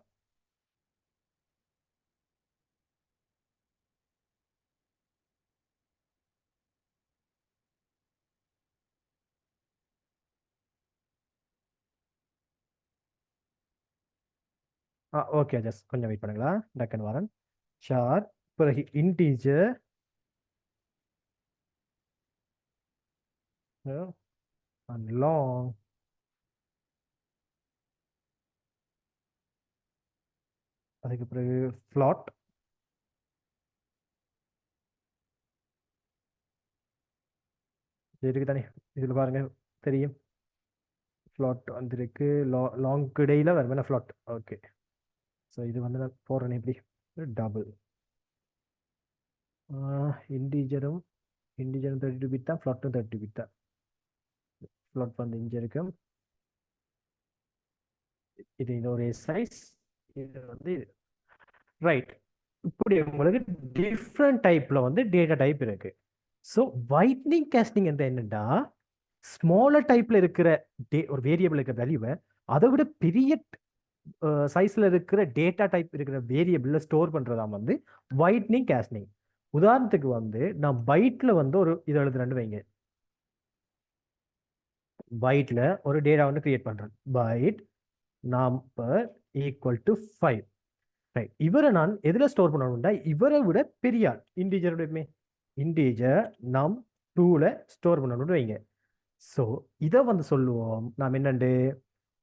ஓகே ஜஸ்ட் கொஞ்சம் வெயிட் பண்ணுங்களா, டக்குன்னு வரேன். சார், பிறகு இன்டீஜர், அண்ட் லாங், அதுக்கு பிறகு ஃப்ளாட், இருக்கு தானே, இதுல பாருங்க தெரியும். ஃப்ளாட் வந்திருக்கு, லாங் இடையில வருமான ஃப்ளாட். ஓகே. ஸோ இது வந்து நான் போடுறேன் எப்படி டபுள். இன்டீஜரும் 32 பிட் தான், ஃப்ளாட்டும் 32 பிட் தான். ஃப்ளாட் வந்து இங்கே இருக்கும், இது இன்னொரு சைஸ், இது வந்து ரைட். இப்படி உங்களுக்கு டிஃப்ரெண்ட் டைப்ல வந்து டேட்டா டைப் இருக்கு. ஸோ வைட்னிங் காஸ்டிங் என்ற என்னன்னா ஸ்மாலர் டைப்ல இருக்கிற ஒரு வேரியபிள் இருக்கிற வேல்யூவை அதை விட பெரிய சைஸ்ல இருக்கிற டேட்டா டைப் இருக்கிற வேரியபிள்ல ஸ்டோர் பண்றதா வந்து வைட்னிங் கேஸ்டிங். உதாரணத்துக்கு வந்து நான் பைட்ல வந்து ஒரு இது எழுதுறேன்னு வைங்க. பைட்ல ஒரு டேட்டா வந்து கிரியேட் பண்றேன். Byte number equal to 5. Right, இவரை நான் எதுல ஸ்டோர் பண்ணணும்னா இவரை விட பெரிய ஆள் இன்டீஜருடையுமே இன்டீஜர் நம் 2ல ஸ்டோர் பண்ணணும்னு வைங்க. ஸோ இதை வந்து சொல்லுவோம் நாம் என்னண்டு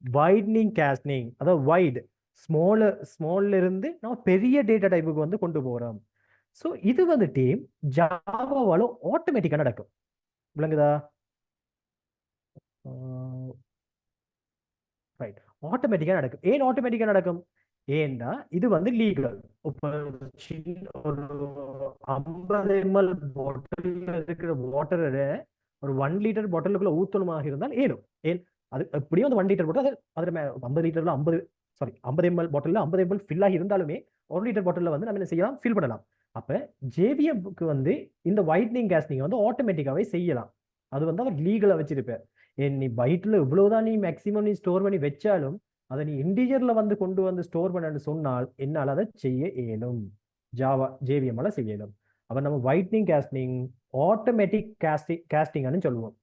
வைட்னிங் கேஸ்டிங். அதாவது வைட் ஸ்மால்ல இருந்து நம்ம பெரிய டேட்டா டைப்புக்கு வந்து கொண்டு போறோம். ஸோ இது வந்து டீம் ஜாவாவால ஆட்டோமேட்டிக்கா நடக்கும். விளங்குதா? ரைட், ஆட்டோமேட்டிக்கா நடக்கும். ஏன் ஆட்டோமேட்டிக்கா நடக்கும்? ஏன்னா இது வந்து லீகல். இப்போ சின்ன ஒரு 50 ml பாட்டில் இருக்கிற வாட்டரை ஒரு 1 லிட்டர் பாட்டிலுக்குள்ள ஊத்தணுமாக இருந்தால் ஏனும். ஏன் அது எப்படியும் அந்த 1 லிட்டர் பாட்டில் அது அதில் 50 லிட்டர்ல 50 ml பாட்டில் 50 ml ஃபில் ஆகி இருந்தாலுமே 1 லிட்டர் பாட்டில் வந்து நம்ம என்ன செய்யலாம், ஃபில் பண்ணலாம். அப்ப ஜேவிஎம்க்கு வந்து இந்த வைட்னிங் கேஸ்டிங் வந்து ஆட்டோமேட்டிக்காவே செய்யலாம். அது வந்து அவர் லீகலா வச்சிருப்பார். ஏன் நீ பைட்ல இவ்வளவுதான் நீ மேக்சிமம் நீ ஸ்டோர் பண்ணி வச்சாலும் அதை நீ இன்டீஜர்ல வந்து கொண்டு வந்து ஸ்டோர் பண்ணு சொன்னால் என்னால் அதை செய்ய இயலும். ஜாவா ஜேவிஎம்ல செய்ய இயலும். அப்ப நம்ம வைட்னிங் கேஸ்டிங் ஆட்டோமேட்டிக் கேஸ்டிங்னு சொல்லுவோம்.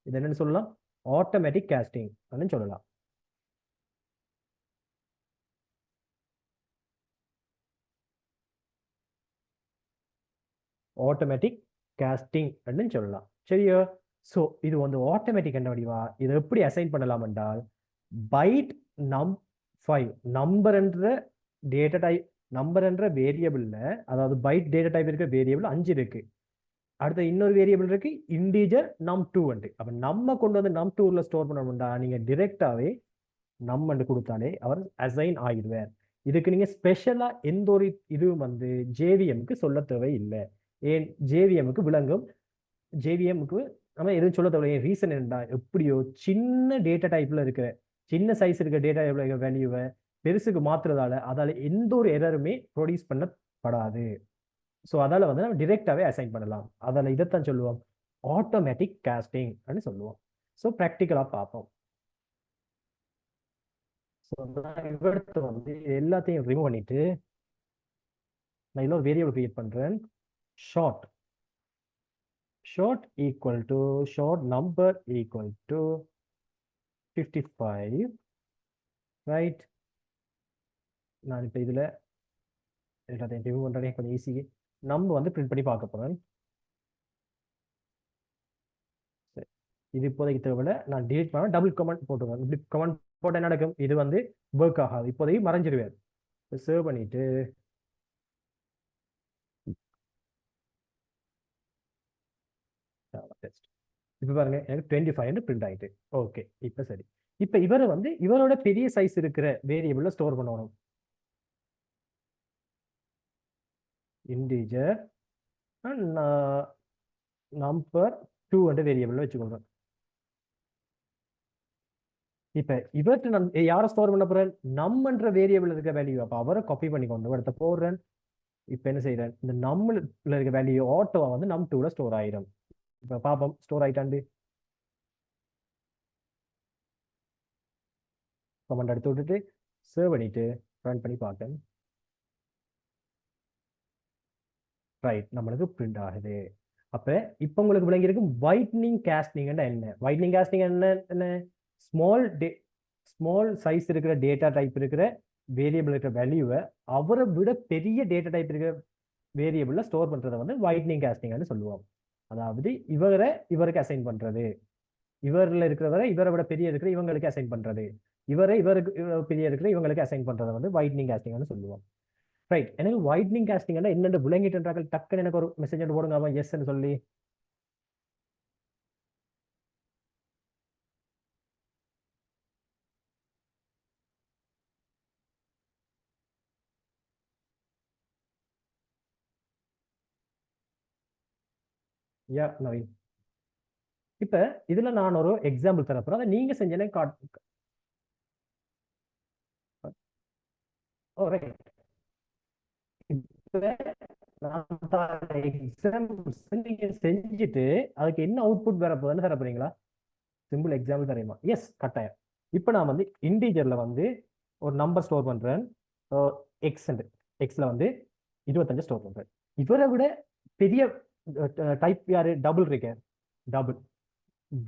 இது என்னன்னு சொல்லலாம்? ஆட்டோமேட்டிக் கேஸ்டிங் சொல்லலாம். ஆட்டோமேட்டிக் கேஸ்டிங் அப்படின்னு சொல்லலாம். சரியா? ஸோ இது வந்து ஆட்டோமேட்டிக் என்ன வடிவா? இதை எப்படி அசைன் பண்ணலாம் என்றால் பைட் நம் 5 நம்பர் என்ற டேட்டா டைப் நம்பர் என்ற வேரியபிள்ல, அதாவது பைட் டேட்டா டைப் இருக்க வேரியபிள் 5 இருக்கு. அடுத்த இன்னொரு வேரியபிள் இருக்கு இன்டீஜர் num2 வந்து. அப்ப நம்ம கொண்டு வந்து num2ல ஸ்டோர் பண்ணணும்டா நீங்க டிரெக்டாவே நம் கொடுத்தாலே அவர் அசைன் ஆகிடுவார். இதுக்கு நீங்க ஸ்பெஷலா எந்த ஒரு இதுவும் வந்து ஜேவிஎம்க்கு சொல்ல தேவை இல்லை. ஏன் ஜேவிஎம்க்கு விளங்கும். ஜேவிஎம்க்கு நம்ம எதுவும் சொல்ல தேவை. ரீசன் என்னடா, எப்படியோ சின்ன டேட்டா டைப்ல இருக்கிற சின்ன சைஸ் இருக்க டேட்டா டைப்ல வேல்யூவை பெருசுக்கு மாத்துறதால அதால எந்த ஒரு எரருமே ப்ரொடியூஸ் பண்ணப்படாது. ஸோ அதால வந்து நம்ம டிரெக்டாவே அசைன் பண்ணலாம். அதால இதைத்தான் சொல்லுவோம் ஆட்டோமேட்டிக் கேஸ்டிங் அப்படின்னு சொல்லுவோம். ஸோ ப்ராக்டிக்கலா பார்ப்போம். ஸோ நான் இவர்கிட்ட வந்து எல்லாத்தையும் ரிமூவ் பண்ணிட்டு நான் இன்னொரு வேரியபிள் கிரியேட் பண்றேன். Short equal to short number equal to 55. Right, நான் இப்போ இதுல எல்லாத்தையும் ரிமூவ் பண்றேன். கொஞ்சம் ஈஸி. நம்ம வந்து பிரிண்ட் பண்ணி பார்க்க போறேன். இது இப்போதைக்கு தேவையில்லை. நான் டிலீட் பண்ண டபுள் கமெண்ட் போட்டுருவேன். இப்படி கமெண்ட் போட்ட என்ன நடக்கும்? இது வந்து ஒர்க் ஆகாது. இப்போதைக்கு மறைஞ்சிருவேன். சேவ் பண்ணிட்டு இப்போ பாருங்க எனக்கு 25 பிரிண்ட் ஆயிட்டு. ஓகே, இப்போ சரி. இப்போ இவரை வந்து இவரோட பெரிய சைஸ் இருக்கிற வேரியபிள்ல ஸ்டோர் பண்ணணும். இன்டீஜர் நம்பர் 2 என்ற வேரியபிள்ல வச்சுக்கோங்க. இப்ப இவர்கிட்ட நான் யாரை ஸ்டோர் பண்ண போறேன்? நம்மன்ற வேரியபிள் இருக்க வேல்யூ. அப்ப அவரை காப்பி பண்ணி கொண்டு இடத்த போடுறேன். இப்ப என்ன செய்யறேன்? இந்த நம்மள இருக்க வேல்யூ ஆட்டோவா வந்து num2ல ஸ்டோர் ஆயிடும். இப்ப பாப்போம் ஸ்டோர் ஆயிட்டாண்டு. கமெண்ட் எடுத்து விட்டுட்டு சேவ் பண்ணிட்டு ரன் பண்ணி பார்த்தேன். ரைட், நம்மளுக்கு பிரிண்ட் ஆகுது. அப்ப இப்ப உங்களுக்கு விளங்கி இருக்கும் வைட்னிங் கேஸ்டிங் என்ன. வைட்னிங் கேஸ்டிங் என்ன? ஸ்மால் சைஸ் இருக்கிற டேட்டா டைப் இருக்கிற வேரியபிள் இருக்கிற வேல்யூவை அவரை விட பெரிய டேட்டா டைப் இருக்கிற வேரியபிள்ல ஸ்டோர் பண்றதை வந்து வைட்னிங் கேஸ்டிங்னு சொல்லுவோம். அதாவது இவருக்கு அசைன் பண்றது, இவரில் இருக்கிறவரை இவரை விட பெரிய இருக்கிற இவங்களுக்கு அசைன் பண்றது, இவருக்கு பெரிய இருக்கிற இவங்களுக்கு அசைன் பண்றதை வந்து வைட்னிங் கேஸ்டிங்னு சொல்லுவோம். ரைட், எனக்கு வைட்னிங் கேஸ்டிங் என்னென்ன விளங்கிட்டு டக்குன்னு எனக்கு ஒரு மெசேஜ் போடுங்க அவன் எஸ்ன்னு சொல்லி. யா நவீன், இப்ப இதுல நான் ஒரு எக்ஸாம்பிள் தரப்போறேன். அதை நீங்க செஞ்சேனே ஓ ரைட். நீங்க செஞ்சுட்டு அதுக்கு என்ன அவுட்புட் வர போகுதுன்னு தர போறீங்களா? Simple example தரீமா? எஸ், கட்டாயம். இப்ப நான் வந்து இன்டீஜர்ல வந்து ஒரு நம்பர் ஸ்டோர் பண்றேன், எக்ஸ் எக்ஸ்ல வந்து 25 ஸ்டோர் பண்றேன். இவரை விட பெரிய டைப் யாரு? டபுள் இருக்க, டபுள்.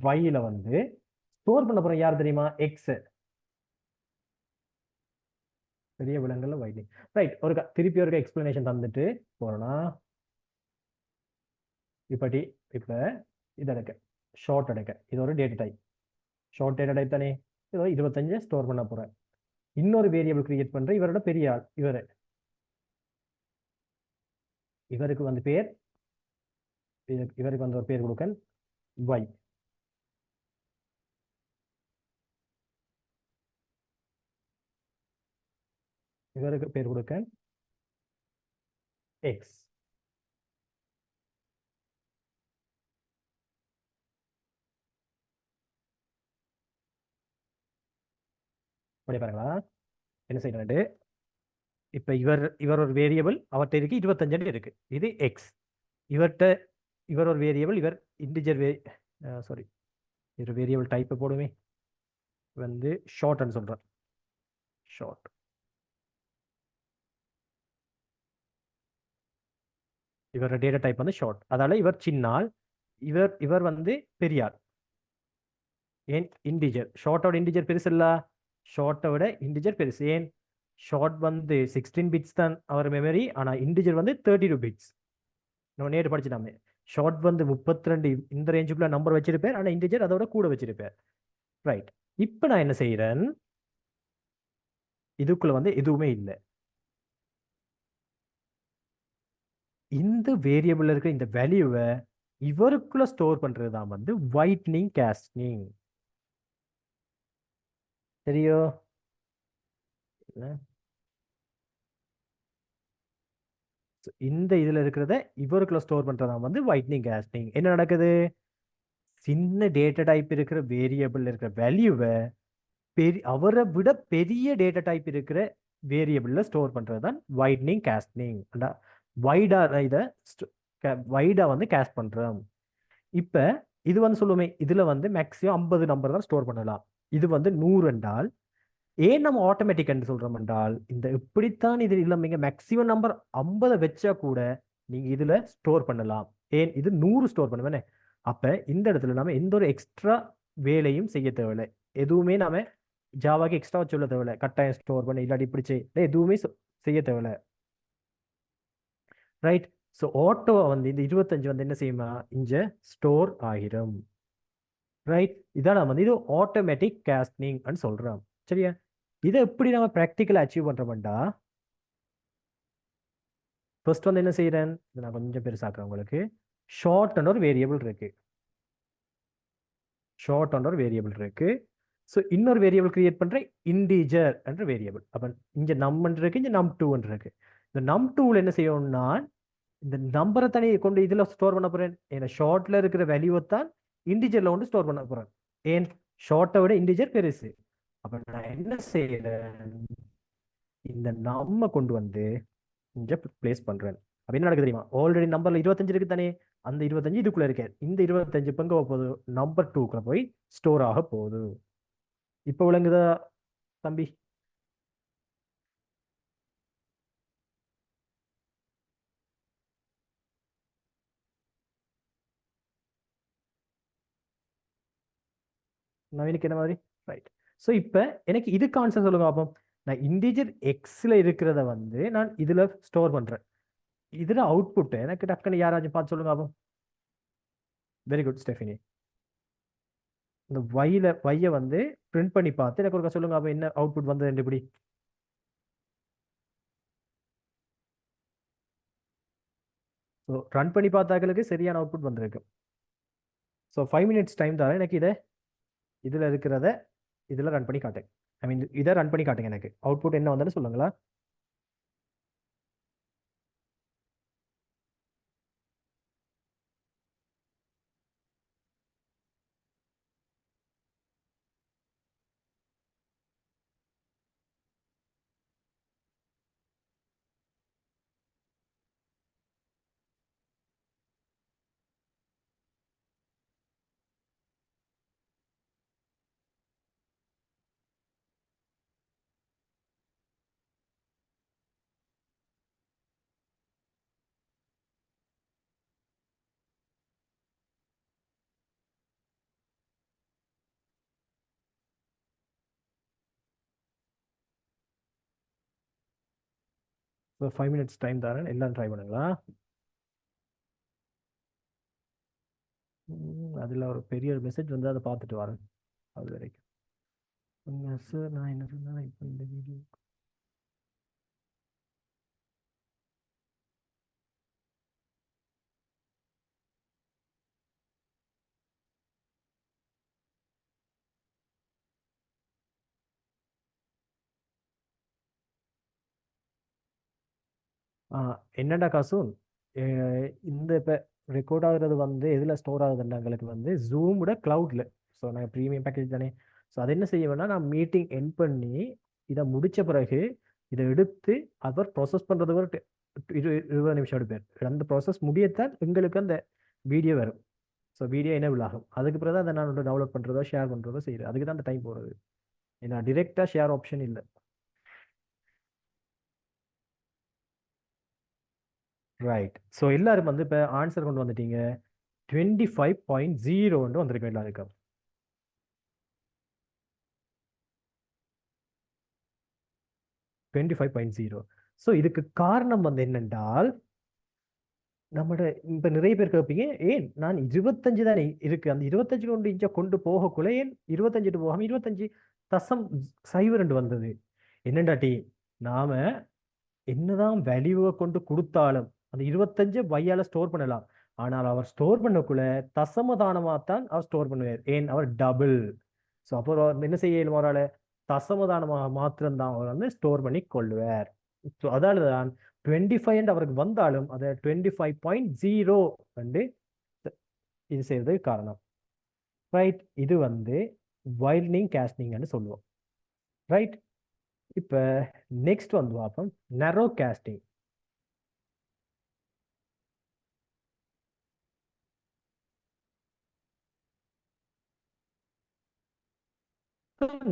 வைல வந்து ஸ்டோர் பண்ண போறேன் யார் தெரியுமா? எக்ஸ். பெரிய விலங்குல வைலி. ரைட், ஒரு திருப்பி ஒரு எக்ஸ்பிளனேஷன் தந்துட்டு போறோம்னா, இப்படி இப்ப இது எடுக்க, ஷார்ட் எடுக்க, இது ஒரு data type, short data type தானே. இதோ 25 ஸ்டோர் பண்ண போறேன். இன்னொரு வேரியபிள் கிரியேட் பண்றேன், இவரோட பெரிய ஆள் இவரு. இவருக்கு வந்து பேர், இவருக்கு வந்து ஒரு பேர் கொடுக்க y. இவருக்கு பேர் கொடுக்க x. அப்படி பாருங்களா என்ன செய்யறது? இப்ப இவர் ஒரு வேரியபிள், அவர்கிட்ட இருக்கு 25 இருக்கு, இது எக்ஸ். இவர்கிட்ட இவர் ஒரு வேரியபிள், இவர் இன்டிஜர் சாரி, இது வேரியபிள் டைப் போடுமே, வந்து ஷார்ட்னு சொல்றேன், ஷார்ட். இவரோட டேட்டா டைப் வந்து ஷார்ட், அதால இவர் சின்னால், இவர் இவர் வந்து பெரியார். ஏன்? இன்டிஜர். ஷார்ட்டோட இன்டிஜர் பெருசு இல்ல, ஷார்ட்டை விட இன்டிஜர் பெருசு. ஏன்? ஷார்ட் வந்து 16 பிட்ஸ் தான் அவர் மெமரி, ஆனா இன்டிஜர் வந்து 32 பிட்ஸ். நம்ம நேற்று படிச்சிட்டாமே, ஷார்ட் வந்து 32 இந்த ரேஞ்சுக்குள்ள நம்பர் வச்சிருப்பேன், ஆனா இன்டிஜர் அதோட கூட வச்சிருப்பேன். ரைட், இப்போ நான் என்ன செய்யறேன், இதுக்குள்ள வந்து எதுவுமே இல்லை. இந்த வேரியபிள் இருக்க இந்த வேல்யூவை இவருக்குள்ள ஸ்டோர் பண்றது தான் வந்து வைட்னிங் கேஸ்டிங். சரியோ? இந்த இதுல இருக்கிறத இவருக்குள்ள ஸ்டோர் பண்றதா வந்து வைட்னிங் கேஸ்டிங். என்ன நடக்குது? சின்ன டேட்டா டைப் இருக்கிற வேரியபிள் இருக்கிற வேல்யூவை அவரை விட பெரிய டேட்டா டைப் இருக்கிற வேரியபிள்ல ஸ்டோர் பண்றது தான் வைட்னிங் கேஸ்டிங். வைடா இதை வைடா வந்து கேஸ்ட் பண்றோம். இப்ப இது வந்து சொல்லுவோமே, இதுல வந்து மேக்ஸிமம் 50 நம்பர் தான் ஸ்டோர் பண்ணலாம். இது வந்து 100 என்றால், ஏன் நம்ம ஆட்டோமேட்டிக் என்று சொல்றோம் என்றால், இந்த இப்படித்தான் இது இல்லைங்க, மேக்ஸிமம் நம்பர் 50 வச்சா கூட நீங்க இதுல ஸ்டோர் பண்ணலாம். ஏன்? இது 100 ஸ்டோர் பண்ணுவேனே. அப்ப இந்த இடத்துல நாம எந்த ஒரு எக்ஸ்ட்ரா வேலையும் செய்ய தேவையில்லை. எதுவுமே நாம ஜாவாக்கு எக்ஸ்ட்ரா சொல்ல தேவையில்லை, கட்டாயம் ஸ்டோர் பண்ண இல்லாட்டி இப்படி எதுவுமே செய்ய தேவையில்லை. ரைட். ஸோ ஆட்டோ வந்து இந்த 25 வந்து என்ன செய்யுமா, இங்க ஸ்டோர் ஆகிரும். ரைட், இதான் நம்ம வந்து இது ஆட்டோமேட்டிக் கேஸ்டிங் சொல்றோம். சரியா? இதை எப்படி நம்ம ப்ராக்டிக்கலா அச்சீவ் பண்றோம்டா, ஃபர்ஸ்ட் வந்து என்ன செய்யறேன், இதை நான் கொஞ்சம் பெருசாக்குறேன் உங்களுக்கு. ஷார்ட் ஒரு வேரியபிள் இருக்கு, ஷார்ட் ஒரு வேரியபிள் இருக்கு. ஸோ இன்னொரு வேரியபிள் கிரியேட் பண்றேன், இன்டீஜர் என்ற வேரியபிள். அப்ப இங்க நம் இருக்கு, இங்க நம் டூ இருக்கு. இந்த நம் டூல என்ன செய்யணும்னா, இந்த நம்பரை தனி கொண்டு இதுல ஸ்டோர் பண்ண போறேன். ஏன்னா ஷார்ட்ல இருக்கிற வேல்யூவை தான் இன்டிஜர்ல கொண்டு ஸ்டோர் பண்ண போறேன். ஏன்? ஷார்ட்டை விட இன்டிஜர் பெருசு. அப்ப நான் என்ன செய்யறேன், இந்த நம்ம கொண்டு வந்து இங்க பிளேஸ் பண்றேன். அப்ப என்ன நடக்குது தெரியுமா, ஆல்ரெடி நம்பர்ல 25 இருக்கு தானே, அந்த 25 இதுக்குள்ள இருக்கேன். இந்த 25 பங்கு போகுது நம்பர் டூக்குள்ள போய் ஸ்டோர் ஆக போகுது. இப்ப விளங்குதா தம்பி? நவீனுக்கு என்ன மாதிரி? ரைட். ஸோ இப்போ எனக்கு இதுக்கு ஆன்சர் சொல்லுங்க பார்ப்போம். நான் இன்டிஜர் எக்ஸ்ல இருக்கிறத வந்து நான் இதுல ஸ்டோர் பண்றேன். இதுல அவுட்புட் எனக்கு டக்குன்னு யாராச்சும் பார்த்து சொல்லுங்க பார்ப்போம். Very good Stephanie. இந்த வைய வந்து பிரிண்ட் பண்ணி பார்த்து எனக்கு ஒரு சொல்லுங்க அப்ப என்ன அவுட்புட் வந்தது எப்படி? ஸோ ரன் பண்ணி பார்த்தாக்களுக்கு சரியான அவுட்புட் வந்திருக்கு. ஸோ 5 மினிட்ஸ் டைம் தரேன் எனக்கு இதை, இதில் இருக்கிறத இதில் ரன் பண்ணி காட்டுங்க. ஐ மீன் இதை ரன் பண்ணி காட்டுங்க, எனக்கு அவுட்புட் என்ன வந்தாலும் சொல்லுங்களா. ஸோ 5 minutes டைம் தரேன், எல்லாம் ட்ரை பண்ணுங்களா. அதில் ஒரு பெரிய மெசேஜ் வந்து அதை பார்த்துட்டு வரேன் அது வரைக்கும். சார் நான் என்ன சொன்னேன் இப்போ இந்த வீடியோ. என்னடா காசு, இந்த இப்போ ரெக்கார்ட் ஆகுறது வந்து எதில் ஸ்டோர் ஆகுதுன்னா எங்களுக்கு வந்து ஜூமோட க்ளவுடில். ஸோ நாங்கள் ப்ரீமியம் பேக்கேஜ் தானே. ஸோ அது என்ன செய்ய வேணா, நான் மீட்டிங் என் பண்ணி இதை முடித்த பிறகு இதை எடுத்து அவர் ப்ராசஸ் பண்ணுறதுக்கு ஒரு 20 நிமிஷம் எடுப்பார். அந்த ப்ராசஸ் முடியத்தான் எங்களுக்கு அந்த வீடியோ வரும். ஸோ வீடியோ எனேபிள் ஆகும். அதுக்கு பிறகு தான் அதை நான் டவுன்லோட் பண்ணுறதோ ஷேர் பண்ணுறதோ செய்யுது. அதுக்கு தான் அந்த டைம் போகிறது. ஏன்னா டிரெக்டாக ஷேர் ஆப்ஷன் இல்லை. ரைட். ஸோ எல்லாரும் வந்து இப்போ ஆன்சர் கொண்டு வந்துட்டீங்க. 25.0 வந்திருக்கு எல்லாருக்கும். 25.0. ஸோ இதுக்கு காரணம் வந்து என்னென்றால், நம்மட இப்போ நிறைய பேர் கேட்பீங்க, ஏன் நான் 25 தானே இருக்கு, அந்த 25 கொண்டு இன்ச்சை கொண்டு போகக்குள்ள ஏன் 25 போகாம 25.02 வந்தது. என்னண்டாட்டி, நாம என்னதான் வேல்யூவை கொண்டு கொடுத்தாலும் அந்த 25 பையால ஸ்டோர் பண்ணலாம். ஆனால் அவர் ஸ்டோர் பண்ணக்குள்ள தசமதானமாக தான் அவர் ஸ்டோர் பண்ணுவார். ஏன், அவர் டபுள். ஸோ அப்போ அவர் என்ன செய்ய இயலும், அவரால் தசமதானமாக மாத்திரம்தான் அவர் வந்து ஸ்டோர் பண்ணி கொள்ளுவார். ஸோ அதால தான் 25 அவருக்கு வந்தாலும் அதை 25.0 வந்து இது செய்யறதுக்கு காரணம். ரைட். இது வந்து வைல்னிங் கேஸ்டிங்னு சொல்லுவோம். ரைட். இப்போ நெக்ஸ்ட் வந்து பார்ப்போம் நெரோ கேஸ்டிங்.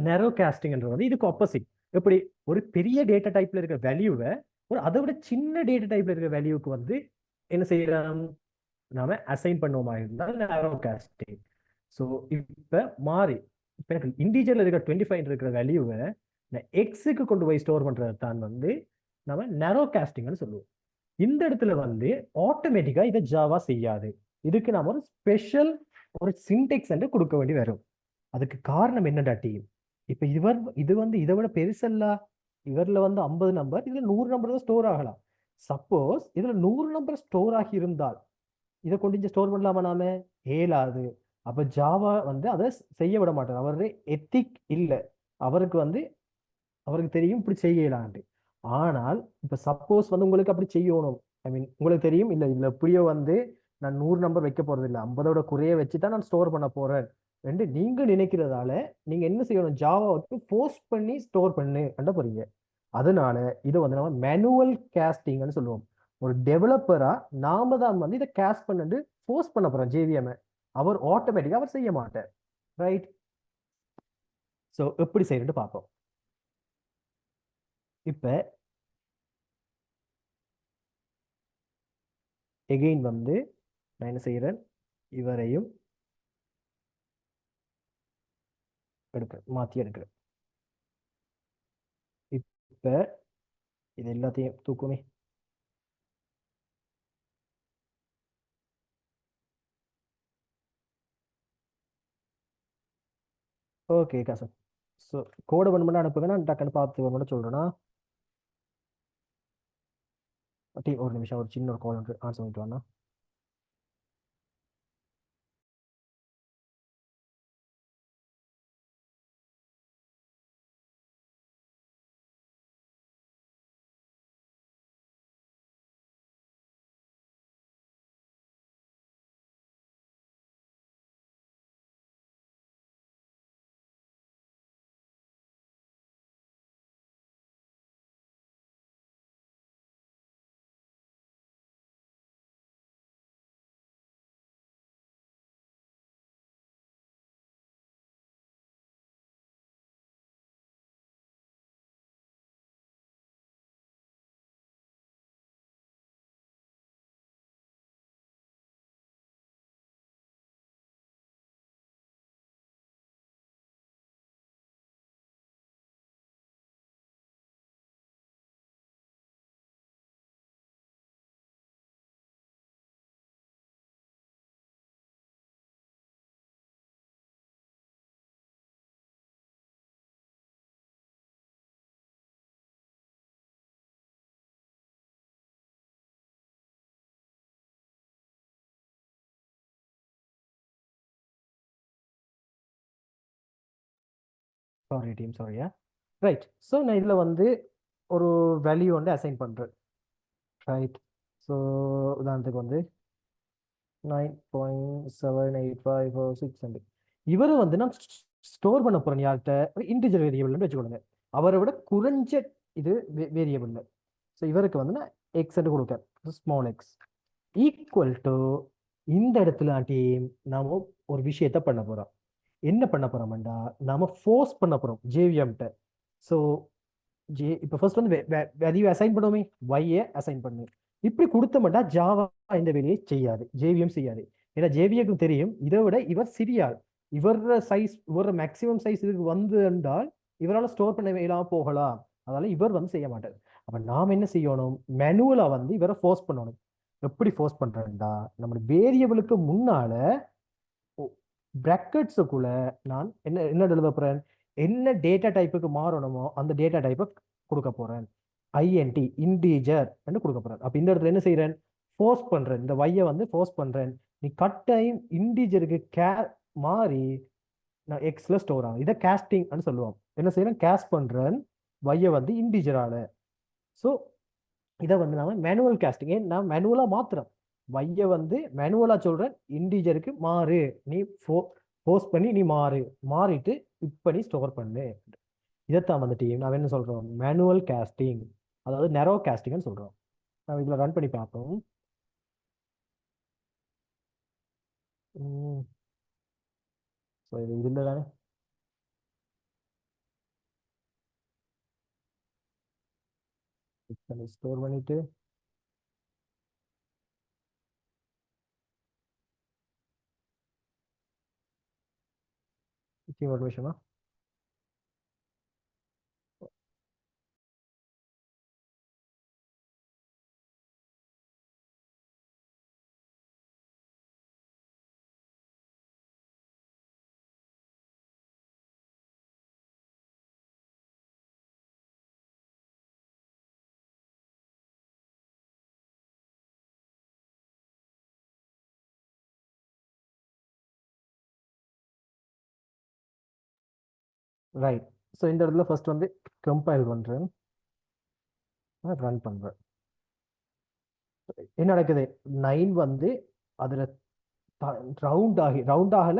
நெரோ கேஸ்டிங்ன்றது வந்து இதுக்கு ஆப்போசிட். எப்படி ஒரு பெரிய டேட்டா டைப்ல இருக்க வேல்யூவை ஒரு அதை விட சின்ன டேட்டா டைப்ல இருக்க வேல்யூக்கு வந்து என்ன செய்யலாம், நாம அசைன் பண்ணுவோமா இருந்தால் நேரோ காஸ்டிங். ஸோ இப்போ மாறி இப்போ எனக்கு இன்டீஜர்ல இருக்கிற 25 இருக்கிற வேல்யூவை நான் எக்ஸுக்கு கொண்டு போய் ஸ்டோர் பண்றது தான் வந்து நம்ம நேரோ காஸ்டிங்னு சொல்லுவோம். இந்த இடத்துல வந்து ஆட்டோமேட்டிக்கா இதை ஜாவா செய்யாது. இதுக்கு நாம ஒரு ஸ்பெஷல் ஒரு சின்டெக்ஸ் என்று கொடுக்க வேண்டி வரும். அதுக்கு காரணம் என்னடா டீம், இப்ப இது வந்து இதை விட பெருசல்ல. இவர்ல வந்து 50 நம்பர், இதுல 100 நம்பர் தான் ஸ்டோர் ஆகலாம். சப்போஸ் இதுல 100 நம்பர் ஸ்டோர் ஆகி இருந்தால் இதை கொண்டு இங்க ஸ்டோர் பண்ணலாமா நாம? இயலாது. அப்ப ஜாவா வந்து அதை செய்ய விட மாட்டார். அவரு எத்திக் இல்லை. அவருக்கு வந்து அவருக்கு தெரியும் இப்படி செய்யலான்ட்டு. ஆனால் இப்ப சப்போஸ் வந்து உங்களுக்கு அப்படி செய்யணும், ஐ மீன் உங்களுக்கு தெரியும் இல்ல இதுல எப்படியோ வந்து நான் 100 நம்பர் வைக்க போறது இல்லை, 50ஓட குறைய வச்சு தான் நான் ஸ்டோர் பண்ண போறேன் என்று நீங்க நினைக்கிறதால நீங்க என்ன செய்யணும், ஜாவாவுக்கு ஃபோர்ஸ் பண்ணி ஸ்டோர் பண்ணு கண்ட போறீங்க. அதனால இதை வந்து நம்ம மேனுவல் கேஸ்டிங்னு சொல்லுவோம். ஒரு டெவலப்பரா நாம தான் வந்து இதை கேஸ்ட் பண்ணிட்டு ஃபோர்ஸ் பண்ண போறோம் ஜேவிஎம். அவர் ஆட்டோமேட்டிக்கா அவர் செய்ய மாட்டார். ரைட். ஸோ எப்படி செய்யறது பார்ப்போம். இப்ப எகெயின் வந்து நான் என்ன செய்யறேன், இவரையும் எடுக்கிறேன், மாத்தி எடுக்கிறேன். இப்ப இது எல்லாத்தையும் தூக்குமே. ஓகே காசம். ஸோ கோடை பண்ண அனுப்புங்க, நான் டக்குன்னு பார்த்து மட்டும் சொல்றேன்னா. ஒரு நிமிஷம், ஒரு சின்ன ஒரு கால் ஆன்சர் பண்ணிட்டு வாண்ணா. சாரி டீம், சாரியா. ரைட். ஸோ நான் இதில் வந்து ஒரு வேல்யூ வந்து அசைன் பண்ணுறேன். ரைட். ஸோ உதாரணத்துக்கு வந்து 9.78546. இவரை வந்து நான் ஸ்டோர் பண்ண போறேன் யார்கிட்ட, இன்டிஜர் வேரியபிள்னு வச்சுக்கொள்ளுங்க. அவரை விட குறைஞ்ச இது வேரியபிள். ஸோ இவருக்கு வந்து நான் எக்ஸ் கொடுக்கேன், ஸ்மால் எக்ஸ் ஈக்குவல் டு இந்த இடத்துல டீம் நாம ஒரு விஷயத்த பண்ண போறோம். என்ன பண்ண போறோம்டா, நாம ஃபோர்ஸ் பண்ண போறோம் ஜேவிஎம்கிட்ட. ஸோ இப்போ ஃபர்ஸ்ட் வந்து வேல்யூ அசைன் பண்ணுவோமே, ஒய்யை அசைன் பண்ணு. இப்படி கொடுத்தோம்னா ஜாவா இந்த வேலையை செய்யாது, ஜேவிஎம் செய்யாது. ஏன்னா ஜேவிஎம் தெரியும் இதை விட இவர் சிறியாள், இவர சைஸ், இவர மேக்ஸிமம் சைஸ் இதுக்கு வந்து என்றால் இவரால் ஸ்டோர் பண்ண இல்லாம போகலாம். அதனால இவர் வந்து செய்ய மாட்டார். அப்ப நாம் என்ன செய்யணும், மேனுவலா வந்து இவரை ஃபோர்ஸ் பண்ணணும். எப்படி ஃபோர்ஸ் பண்றேன்டா, நம்ம வேரியபிளுக்கு முன்னால பிராக்கெட்ஸுக்குள்ள நான் என்ன என்ன எழுத போறேன், என்ன டேட்டா டைப்புக்கு மாறணுமோ அந்த டேட்டா டைப்பை கொடுக்க போறேன். ஐஎன்டி இன்டீஜர் கொடுக்க போறேன். அப்ப இந்த இடத்துல என்ன செய்யறேன், ஃபோர்ஸ் பண்றேன், இந்த வையை வந்து ஃபோர்ஸ் பண்றேன். நீ கட்டாயம் இன்டீஜருக்கு மாறி நான் எக்ஸ்ல ஸ்டோர் ஆகும். இதை கேஸ்டிங் சொல்லுவோம். என்ன செய்யறேன், கேஸ்ட் பண்றேன் வையை வந்து இன்டீஜரால. ஸோ இதை வந்து நாம மேனுவல் கேஸ்டிங், நான் மேனுவலா மாத்திரம் வைய வந்து மேனுவலா சொல்றேன், இன்டீஜருக்கு மாறு, நீ போஸ்ட் பண்ணி நீ மாறிட்டு இப்ப நீ ஸ்டோர் பண்ணு. இதைத்தான் வந்துட்டு நான் என்ன சொல்றோம், மேனுவல் கேஸ்டிங், அதாவது நெரோ கேஸ்டிங்னு சொல்றோம். நம்ம இதுல ரன் பண்ணி பார்ப்போம். ஸோ இது இதுல தானே ஸ்டோர் பண்ணிட்டு ஒரு விஷயமா ரைட். ஸோ இந்த இடத்துல ஃபர்ஸ்ட் வந்து கம்பைல் பண்றேன், ரன் பண்றேன். என்ன நடக்குது, 9 வந்து அதுல ரவுண்ட் ஆகல,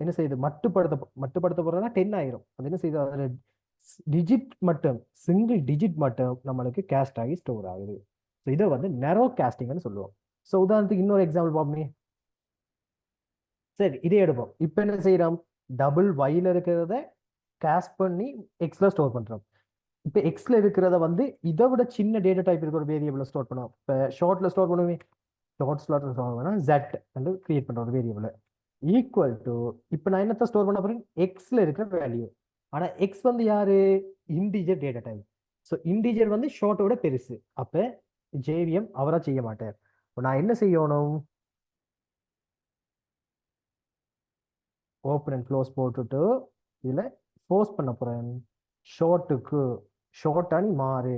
என்ன செய்யுது, மட்டுப்படுத்த போறதுனா 10 ஆயிரும். அது என்ன செய்யுது, அதுல டிஜிட் மட்டும், சிங்கிள் டிஜிட் மட்டும் நம்மளுக்கு கேஸ்ட் ஆகி ஸ்டோர் ஆகுது. ஸோ இதை வந்து நெரோ கேஸ்டிங்னு சொல்லுவோம். ஸோ உதாரணத்துக்கு இன்னொரு எக்ஸாம்பிள் பார்ப்போமே. சரி இதே எடுப்போம். இப்போ என்ன செய்யறோம், டபுள் வைல இருக்கிறத கேஸ்ட் பண்ணி எக்ஸ்ல ஸ்டோர் பண்றோம். இப்போ எக்ஸ்ல இருக்கிறத வந்து இதை விட சின்ன டேட்டா டைப் இருக்கிற ஒரு வேரியபிள் ஸ்டோர் பண்ணுவோம். இப்போ ஷார்ட்ல ஸ்டோர் பண்ணுவோமே, ஷார்ட் ஸ்லாட் ஸ்டோர் பண்ணா ஜெட் வந்து கிரியேட் பண்ற ஒரு வேரியபிள் ஈக்குவல் டு, இப்போ நான் என்னத்தை ஸ்டோர் பண்ண போறேன், எக்ஸ்ல இருக்கிற வேல்யூ. ஆனா எக்ஸ் வந்து யாரு, integer data type. So integer வந்து ஷார்ட்டோட பெருசு. அப்ப ஜேவிஎம் அவரா செய்ய மாட்டார். நான் என்ன செய்யணும், ஓப்பன் அண்ட் க்ளோஸ் போட்டுட்டு இதுல ஃபோர்ஸ் பண்ண போறேன், ஷார்ட்டுக்கு ஷார்ட்டானி மாறு.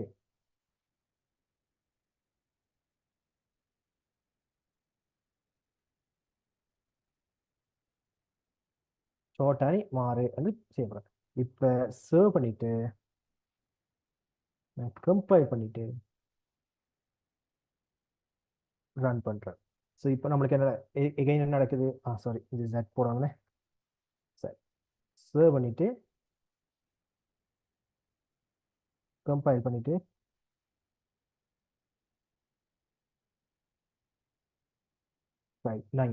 ஷார்ட்டானி மாறு வந்து செய்யப்படுறேன். இப்போ சர்வ் பண்ணிட்டு நான் கம்பைல் பண்ணிட்டு ரன் பண்றேன். ஸோ இப்போ நம்மளுக்கு என்ன எகைன் என்ன நடக்குது, சாரி இது ஜெட் போடுறாங்களே. சரி சர்வ் பண்ணிட்டு கம்பைல் பண்ணிட்டு ரைட் 9.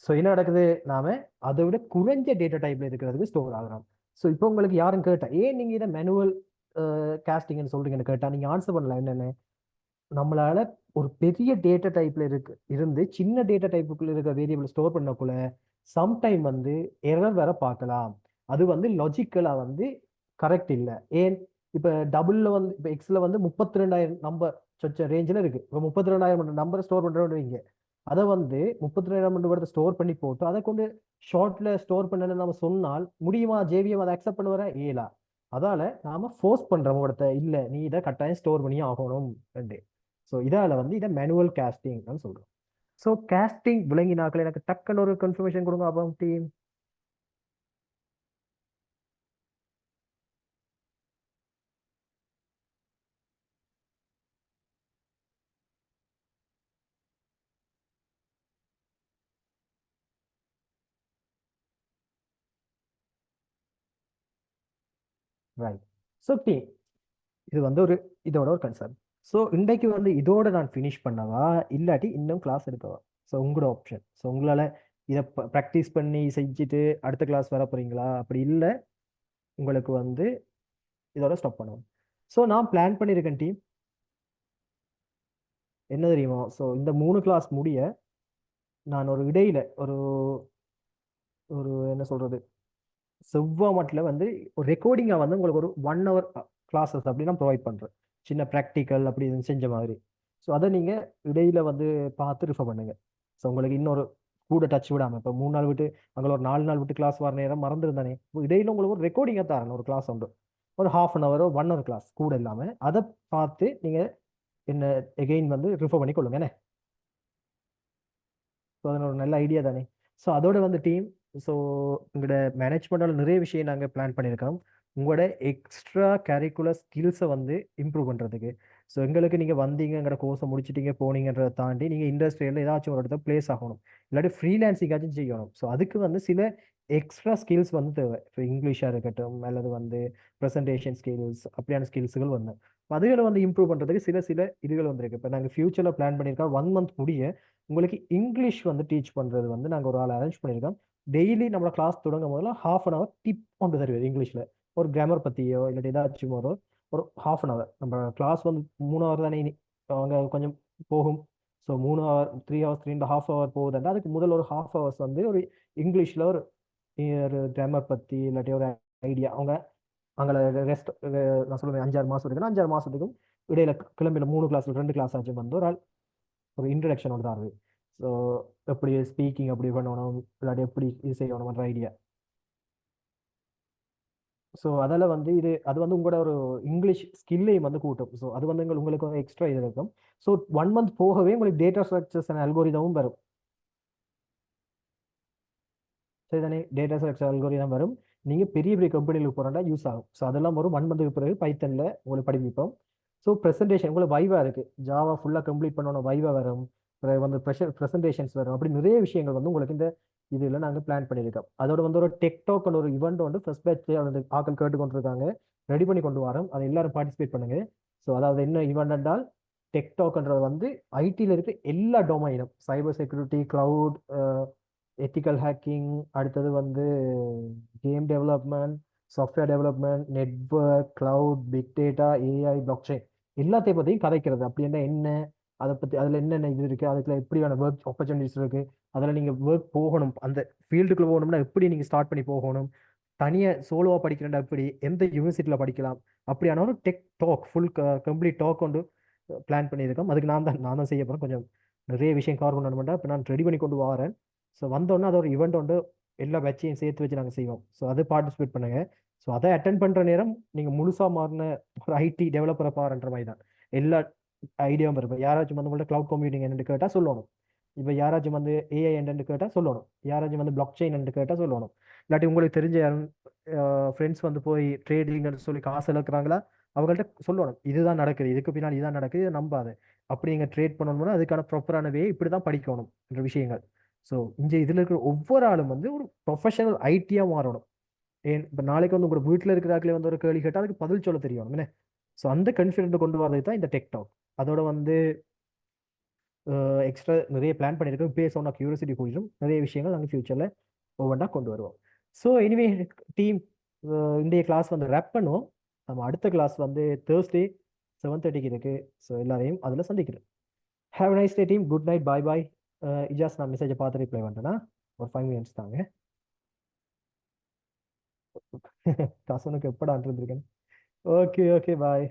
ஸோ என்ன நடக்குது, நாம அதை விட குறைஞ்ச டேட்டா டைப்ல இருக்கிறதுக்கு ஸ்டோர் ஆகுறோம். ஸோ இப்போ உங்களுக்கு யாரும் கேட்டா, ஏன் நீங்க இதை மேனுவல் கேஸ்டிங்னு சொல்றீங்கன்னு கேட்டா நீங்க ஆன்சர் பண்ணலாம். என்னன்னு, நம்மளால ஒரு பெரிய டேட்டா டைப்ல இருந்து சின்ன டேட்டா டைப்புக்குள்ள இருக்க வேரியபிள் ஸ்டோர் பண்ணக்குள்ள சம்டைம் வந்து எரர் வேற பார்க்கலாம். அது வந்து லாஜிக்கலா வந்து கரெக்ட் இல்லை. ஏன், இப்ப டபுள்ல வந்து இப்ப எக்ஸ்ல வந்து 32,000 நம்பர் சொச்ச ரேஞ்சில் இருக்கு. இப்போ 32,000 நம்பர் ஸ்டோர் பண்றோம்னு வைங்க, அதை வந்து 32,000 ஸ்டோர் பண்ணி போட்டு அதை கொண்டு ஷார்ட்ல ஸ்டோர் பண்ணணும்னு நம்ம சொன்னால் முடியுமா, ஜேவிஎம் அதை அக்செப்ட் பண்ணுவார ஏலா. அதால நாம ஃபோர்ஸ் பண்றோம் ஒருத்த, இல்ல நீ இதை கட்டாயம் ஸ்டோர் பண்ணி ஆகணும். ஸோ இதால வந்து இதை மேனுவல் கேஸ்டிங் சொல்றோம். ஸோ கேஸ்டிங் விளங்கினாக்கள் எனக்கு டக்குன்னு ஒரு கன்ஃபர்மேஷன் கொடுங்க அப்போ டீம். ரைட். ஸோ டீம், இது வந்து ஒரு இதோட ஒரு கன்சர்ன். ஸோ இன்றைக்கு வந்து இதோட நான் ஃபினிஷ் பண்ணவா இல்லாட்டி இன்னும் கிளாஸ் எடுக்கவா? ஸோ உங்களோட ஆப்ஷன். ஸோ உங்களால் இதை ப்ராக்டிஸ் பண்ணி செஞ்சுட்டு அடுத்த கிளாஸ் வர போறீங்களா? அப்படி இல்லை உங்களுக்கு வந்து இதோட ஸ்டாப் பண்ணுவோம். ஸோ நான் பிளான் பண்ணியிருக்கேன் டீம், என்ன தெரியுமா? ஸோ இந்த 3 கிளாஸ் முடிய நான் ஒரு இடையில ஒரு ஒரு என்ன சொல்றது, செவ்வாய் மட்டில் வந்து ஒரு ரெக்கார்டிங்காக வந்து உங்களுக்கு ஒரு 1 hour கிளாஸஸ் அப்படி நான் ப்ரொவைட் பண்ணுறேன். சின்ன ப்ராக்டிக்கல் அப்படி செஞ்ச மாதிரி. ஸோ அதை நீங்கள் இடையில வந்து பார்த்து ரிஃபர் பண்ணுங்க. ஸோ உங்களுக்கு இன்னொரு கூட டச் விடாமல், இப்போ 3 நாள் விட்டு அங்கே ஒரு 4 நாள் விட்டு கிளாஸ் வர நேரம் மறந்துருந்தானே, இப்போ இடையில உங்களுக்கு ஒரு ரெக்கார்டிங்காக தரேன் ஒரு கிளாஸ் உண்டு, ஒரு ½ hour 1 hour கிளாஸ் கூட இல்லாமல் அதை பார்த்து நீங்கள் என்ன எகெயின் வந்து ரிஃபர் பண்ணி கொள்ளுங்க என்ன. ஸோ அது ஒரு நல்ல ஐடியா தானே. ஸோ அதோட வந்து டீம், ஸோ உங்களோட மேனேஜ்மெண்டோட நிறைய விஷயம் நாங்கள் பிளான் பண்ணியிருக்கோம் உங்களோட எக்ஸ்ட்ரா கரிக்குலர் ஸ்கில்ஸை வந்து இம்ப்ரூவ் பண்ணுறதுக்கு. ஸோ எங்களுக்கு நீங்கள் வந்தீங்க எங்களோட கோர்ஸை முடிச்சிட்டீங்க போனீங்கன்றதை தாண்டி நீங்கள் இண்டஸ்ட்ரியில் ஏதாச்சும் ஒரு இடத்துல பிளேஸ் ஆகணும், இல்லாட்டி ஃப்ரீலான்சிங்காச்சும் செய்யணும். ஸோ அதுக்கு வந்து சில எக்ஸ்ட்ரா ஸ்கில்ஸ் வந்து தேவை. இப்போ இங்கிலீஷாக இருக்கட்டும் அல்லது வந்து ப்ரெசன்டேஷன் ஸ்கில்ஸ் அப்படியான ஸ்கில்ஸுகள் வந்து அதுகளை வந்து இம்ப்ரூவ் பண்ணுறதுக்கு சில சில இதுகள் வந்திருக்கு. இப்போ நாங்கள் ஃபியூச்சரில் பிளான் பண்ணியிருக்கோம் 1 month முடிய உங்களுக்கு இங்கிலீஷ் வந்து டீச் பண்ணுறது வந்து நாங்கள் ஒரு ஆள் அரேஞ்ச் பண்ணியிருக்கோம். டெய்லி நம்மளோட கிளாஸ் தொடங்கும் போதில் ½ hour டிப் கொண்டு தருவது இங்கிலீஷில், ஒரு கிராமர் பற்றியோ இல்லாட்டி ஏதாச்சும் ஒரு ஒரு ½ hour. நம்ம கிளாஸ் வந்து 3 hour தானே, அவங்க கொஞ்சம் போகும். ஸோ 3 hour 3 hours 3.5 hour போகுதுன்னா அதுக்கு முதல் ஒரு ½ hours வந்து ஒரு இங்கிலீஷில் ஒரு ஒரு கிராமர் பற்றி இல்லாட்டி ஒரு ஐடியா அவங்க அவங்கள ரெஸ்ட், நான் சொல்லுவேன் 5-6 மாதம் இருக்குன்னா 5-6 மாதத்துக்கும் இடையில கிளம்பில 3 கிளாஸில் 2 கிளாஸ் ஆச்சும் வந்து ஒரு ஆள் ஒரு இன்ட்ரடக்ஷன் ஒன்று தான் அது. ஸோ எப்படி ஸ்பீக்கிங் அப்படி பண்ணணும் இல்லாட்டி எப்படி இது செய்யணும்ன்ற ஐடியா. ஸோ அதில் வந்து அது வந்து உங்களோட ஒரு இங்கிலீஷ் ஸ்கில்லையும் வந்து கூட்டும். ஸோ அது வந்து உங்களுக்கு எக்ஸ்ட்ரா இது இருக்கும். ஸோ 1 month போகவே உங்களுக்கு டேட்டா ஸ்ட்ரக்சர்ஸ் அண்ட் அல்கோரிதமும் வரும். சரிதானே, டேட்டா ஸ்ட்ரக்சர் அல்கோரிதம் வரும். நீங்கள் பெரிய பெரிய கம்பெனிகளுக்கு போகிறா யூஸ் ஆகும். ஸோ அதெல்லாம் ஒரு 1 month பிறகு பைத்தனில் உங்களுக்கு படிப்பிப்போம். ஸோ ப்ரெசன்டேஷன் உங்களுக்கு வைவா இருக்குது, ஜாவா ஃபுல்லாக கம்ப்ளீட் பண்ணணும், வைவா வரும், பிறகு வந்து ப்ரெசன்டேஷன்ஸ் வரும். அப்படி நிறைய விஷயங்கள் வந்து உங்களுக்கு இந்த இதில் நாங்கள் பிளான் பண்ணியிருக்கோம். அதோட வந்து ஒரு டெக்டாக் ஒரு ஈவெண்ட் வந்து ஃபர்ஸ்ட் பேட்ச் வந்து ஆக்கள் கேட்டு கொண்டிருக்காங்க, ரெடி பண்ணி கொண்டு வரோம். அதை எல்லாரும் பார்ட்டிசிபேட் பண்ணுங்க. ஸோ அதாவது என்ன ஈவெண்ட் என்றால், டெக்டாக்ன்றது வந்து ஐடியில் இருக்க எல்லா டொமைனும், cyber security, cloud, ethical hacking, அடுத்தது வந்து game development, software development, network, cloud, big data, AI, blockchain எல்லாத்தையும் பற்றியும் கதைக்கிறது. அப்படி என்ன அதை பற்றி அதில் என்னென்ன இது இருக்குது, அதுக்குள்ள எப்படியான ஒர்க் ஆப்பர்ச்சுனிட்டிஸ் இருக்குது, அதில் நீங்கள் ஒர்க் போகணும், அந்த ஃபீல்டுக்குள்ளே போகணும்னா எப்படி நீங்கள் ஸ்டார்ட் பண்ணி போகணும், தனியாக சோலோவாக படிக்கிறேன்டா எப்படி, எந்த யூனிவர்சிட்டியில் படிக்கலாம், அப்படியான ஒரு tech talk full complete talk கொண்டு பிளான் பண்ணியிருக்கோம். அதுக்கு நான் தான் செய்ய போகிறேன். கொஞ்சம் நிறைய விஷயம் கவர் பண்ணணும்னா இப்போ நான் ரெடி பண்ணி கொண்டு வரேன். ஸோ வந்தோடனே அது ஒரு ஈவெண்ட் உண்டு, எல்லா பேட்சையும் சேர்த்து வச்சு நாங்கள் செய்வோம். ஸோ அதை பார்ட்டிசிபேட் பண்ணுங்க. ஸோ அதை அட்டன் பண்ணுற நேரம் நீங்கள் முழுசாக மாறின ஒரு ஐடி டெவலப்பரை பாருன்ற மாதிரி தான் எல்லா ஐடியாவும் இருக்கும். யாராச்சும் வந்து உங்கள்ட்ட கிளவுட் கம்ப்யூட்டிங் என்னன்னு கேட்டால் சொல்லணும், இப்போ யாராச்சும் வந்து ஏஐ என்னன்னு கேட்டால் சொல்லணும், யாராச்சும் வந்து பிளாக் செயின் என்னன்னு கேட்டால் சொல்லணும். இல்லாட்டி உங்களுக்கு தெரிஞ்ச ஃப்ரெண்ட்ஸ் வந்து போய் ட்ரேடிங்னு சொல்லி காசு இழக்கிறாங்களா, அவங்கள்ட்ட சொல்லணும் இதுதான் நடக்குது, இதுக்கு பின்னால் இதுதான் நடக்குது, இதை நம்பாது. அப்படி நீங்கள் ட்ரேட் பண்ணணும்னா அதுக்கான ப்ராப்பரான வே இப்படி தான் படிக்கணும் என்ற விஷயங்கள். ஸோ இங்கே இதில் இருக்கிற ஒவ்வொரு ஆளும் வந்து ஒரு ப்ரொஃபஷனல் ஐடியாக மாறணும். ஏன் இப்போ நாளைக்கு வந்து உங்களோட வீட்டில் இருக்கிறாங்களே வந்து ஒரு கேள்வி கேட்டால் அதுக்கு பதில் சொல்ல தெரியும் என்ன. ஸோ அந்த கான்ஃபிடென்ட்டை கொண்டு வரது தான் இந்த டெக்டாக். அதோட வந்து எக்ஸ்ட்ரா நிறைய பிளான் பண்ணியிருக்கோம். பேஸ் ஆன் கியூரியாசிட்டி போயிடும், நிறைய விஷயங்கள் நாங்கள் ஃபியூச்சரில் ஒவ்வொன்றா கொண்டு வருவோம். ஸோ எனிவே டீம், இன்றைய கிளாஸ் வந்து ரேப் பண்ணுவோம். நம்ம அடுத்த கிளாஸ் வந்து தேர்ஸ்டே 7:30 இருக்குது. ஸோ எல்லாரையும் அதில் சந்திக்கிறேன். Have nice day team, good night, bye bye. Ijas, நான் மெசேஜை பார்த்து ரிப்ளை பண்ணுறேன்னா ஒரு 5 minutes தாங்க. காசனுக்கு எப்படா இருந்திருக்கேன். Okay okay bye.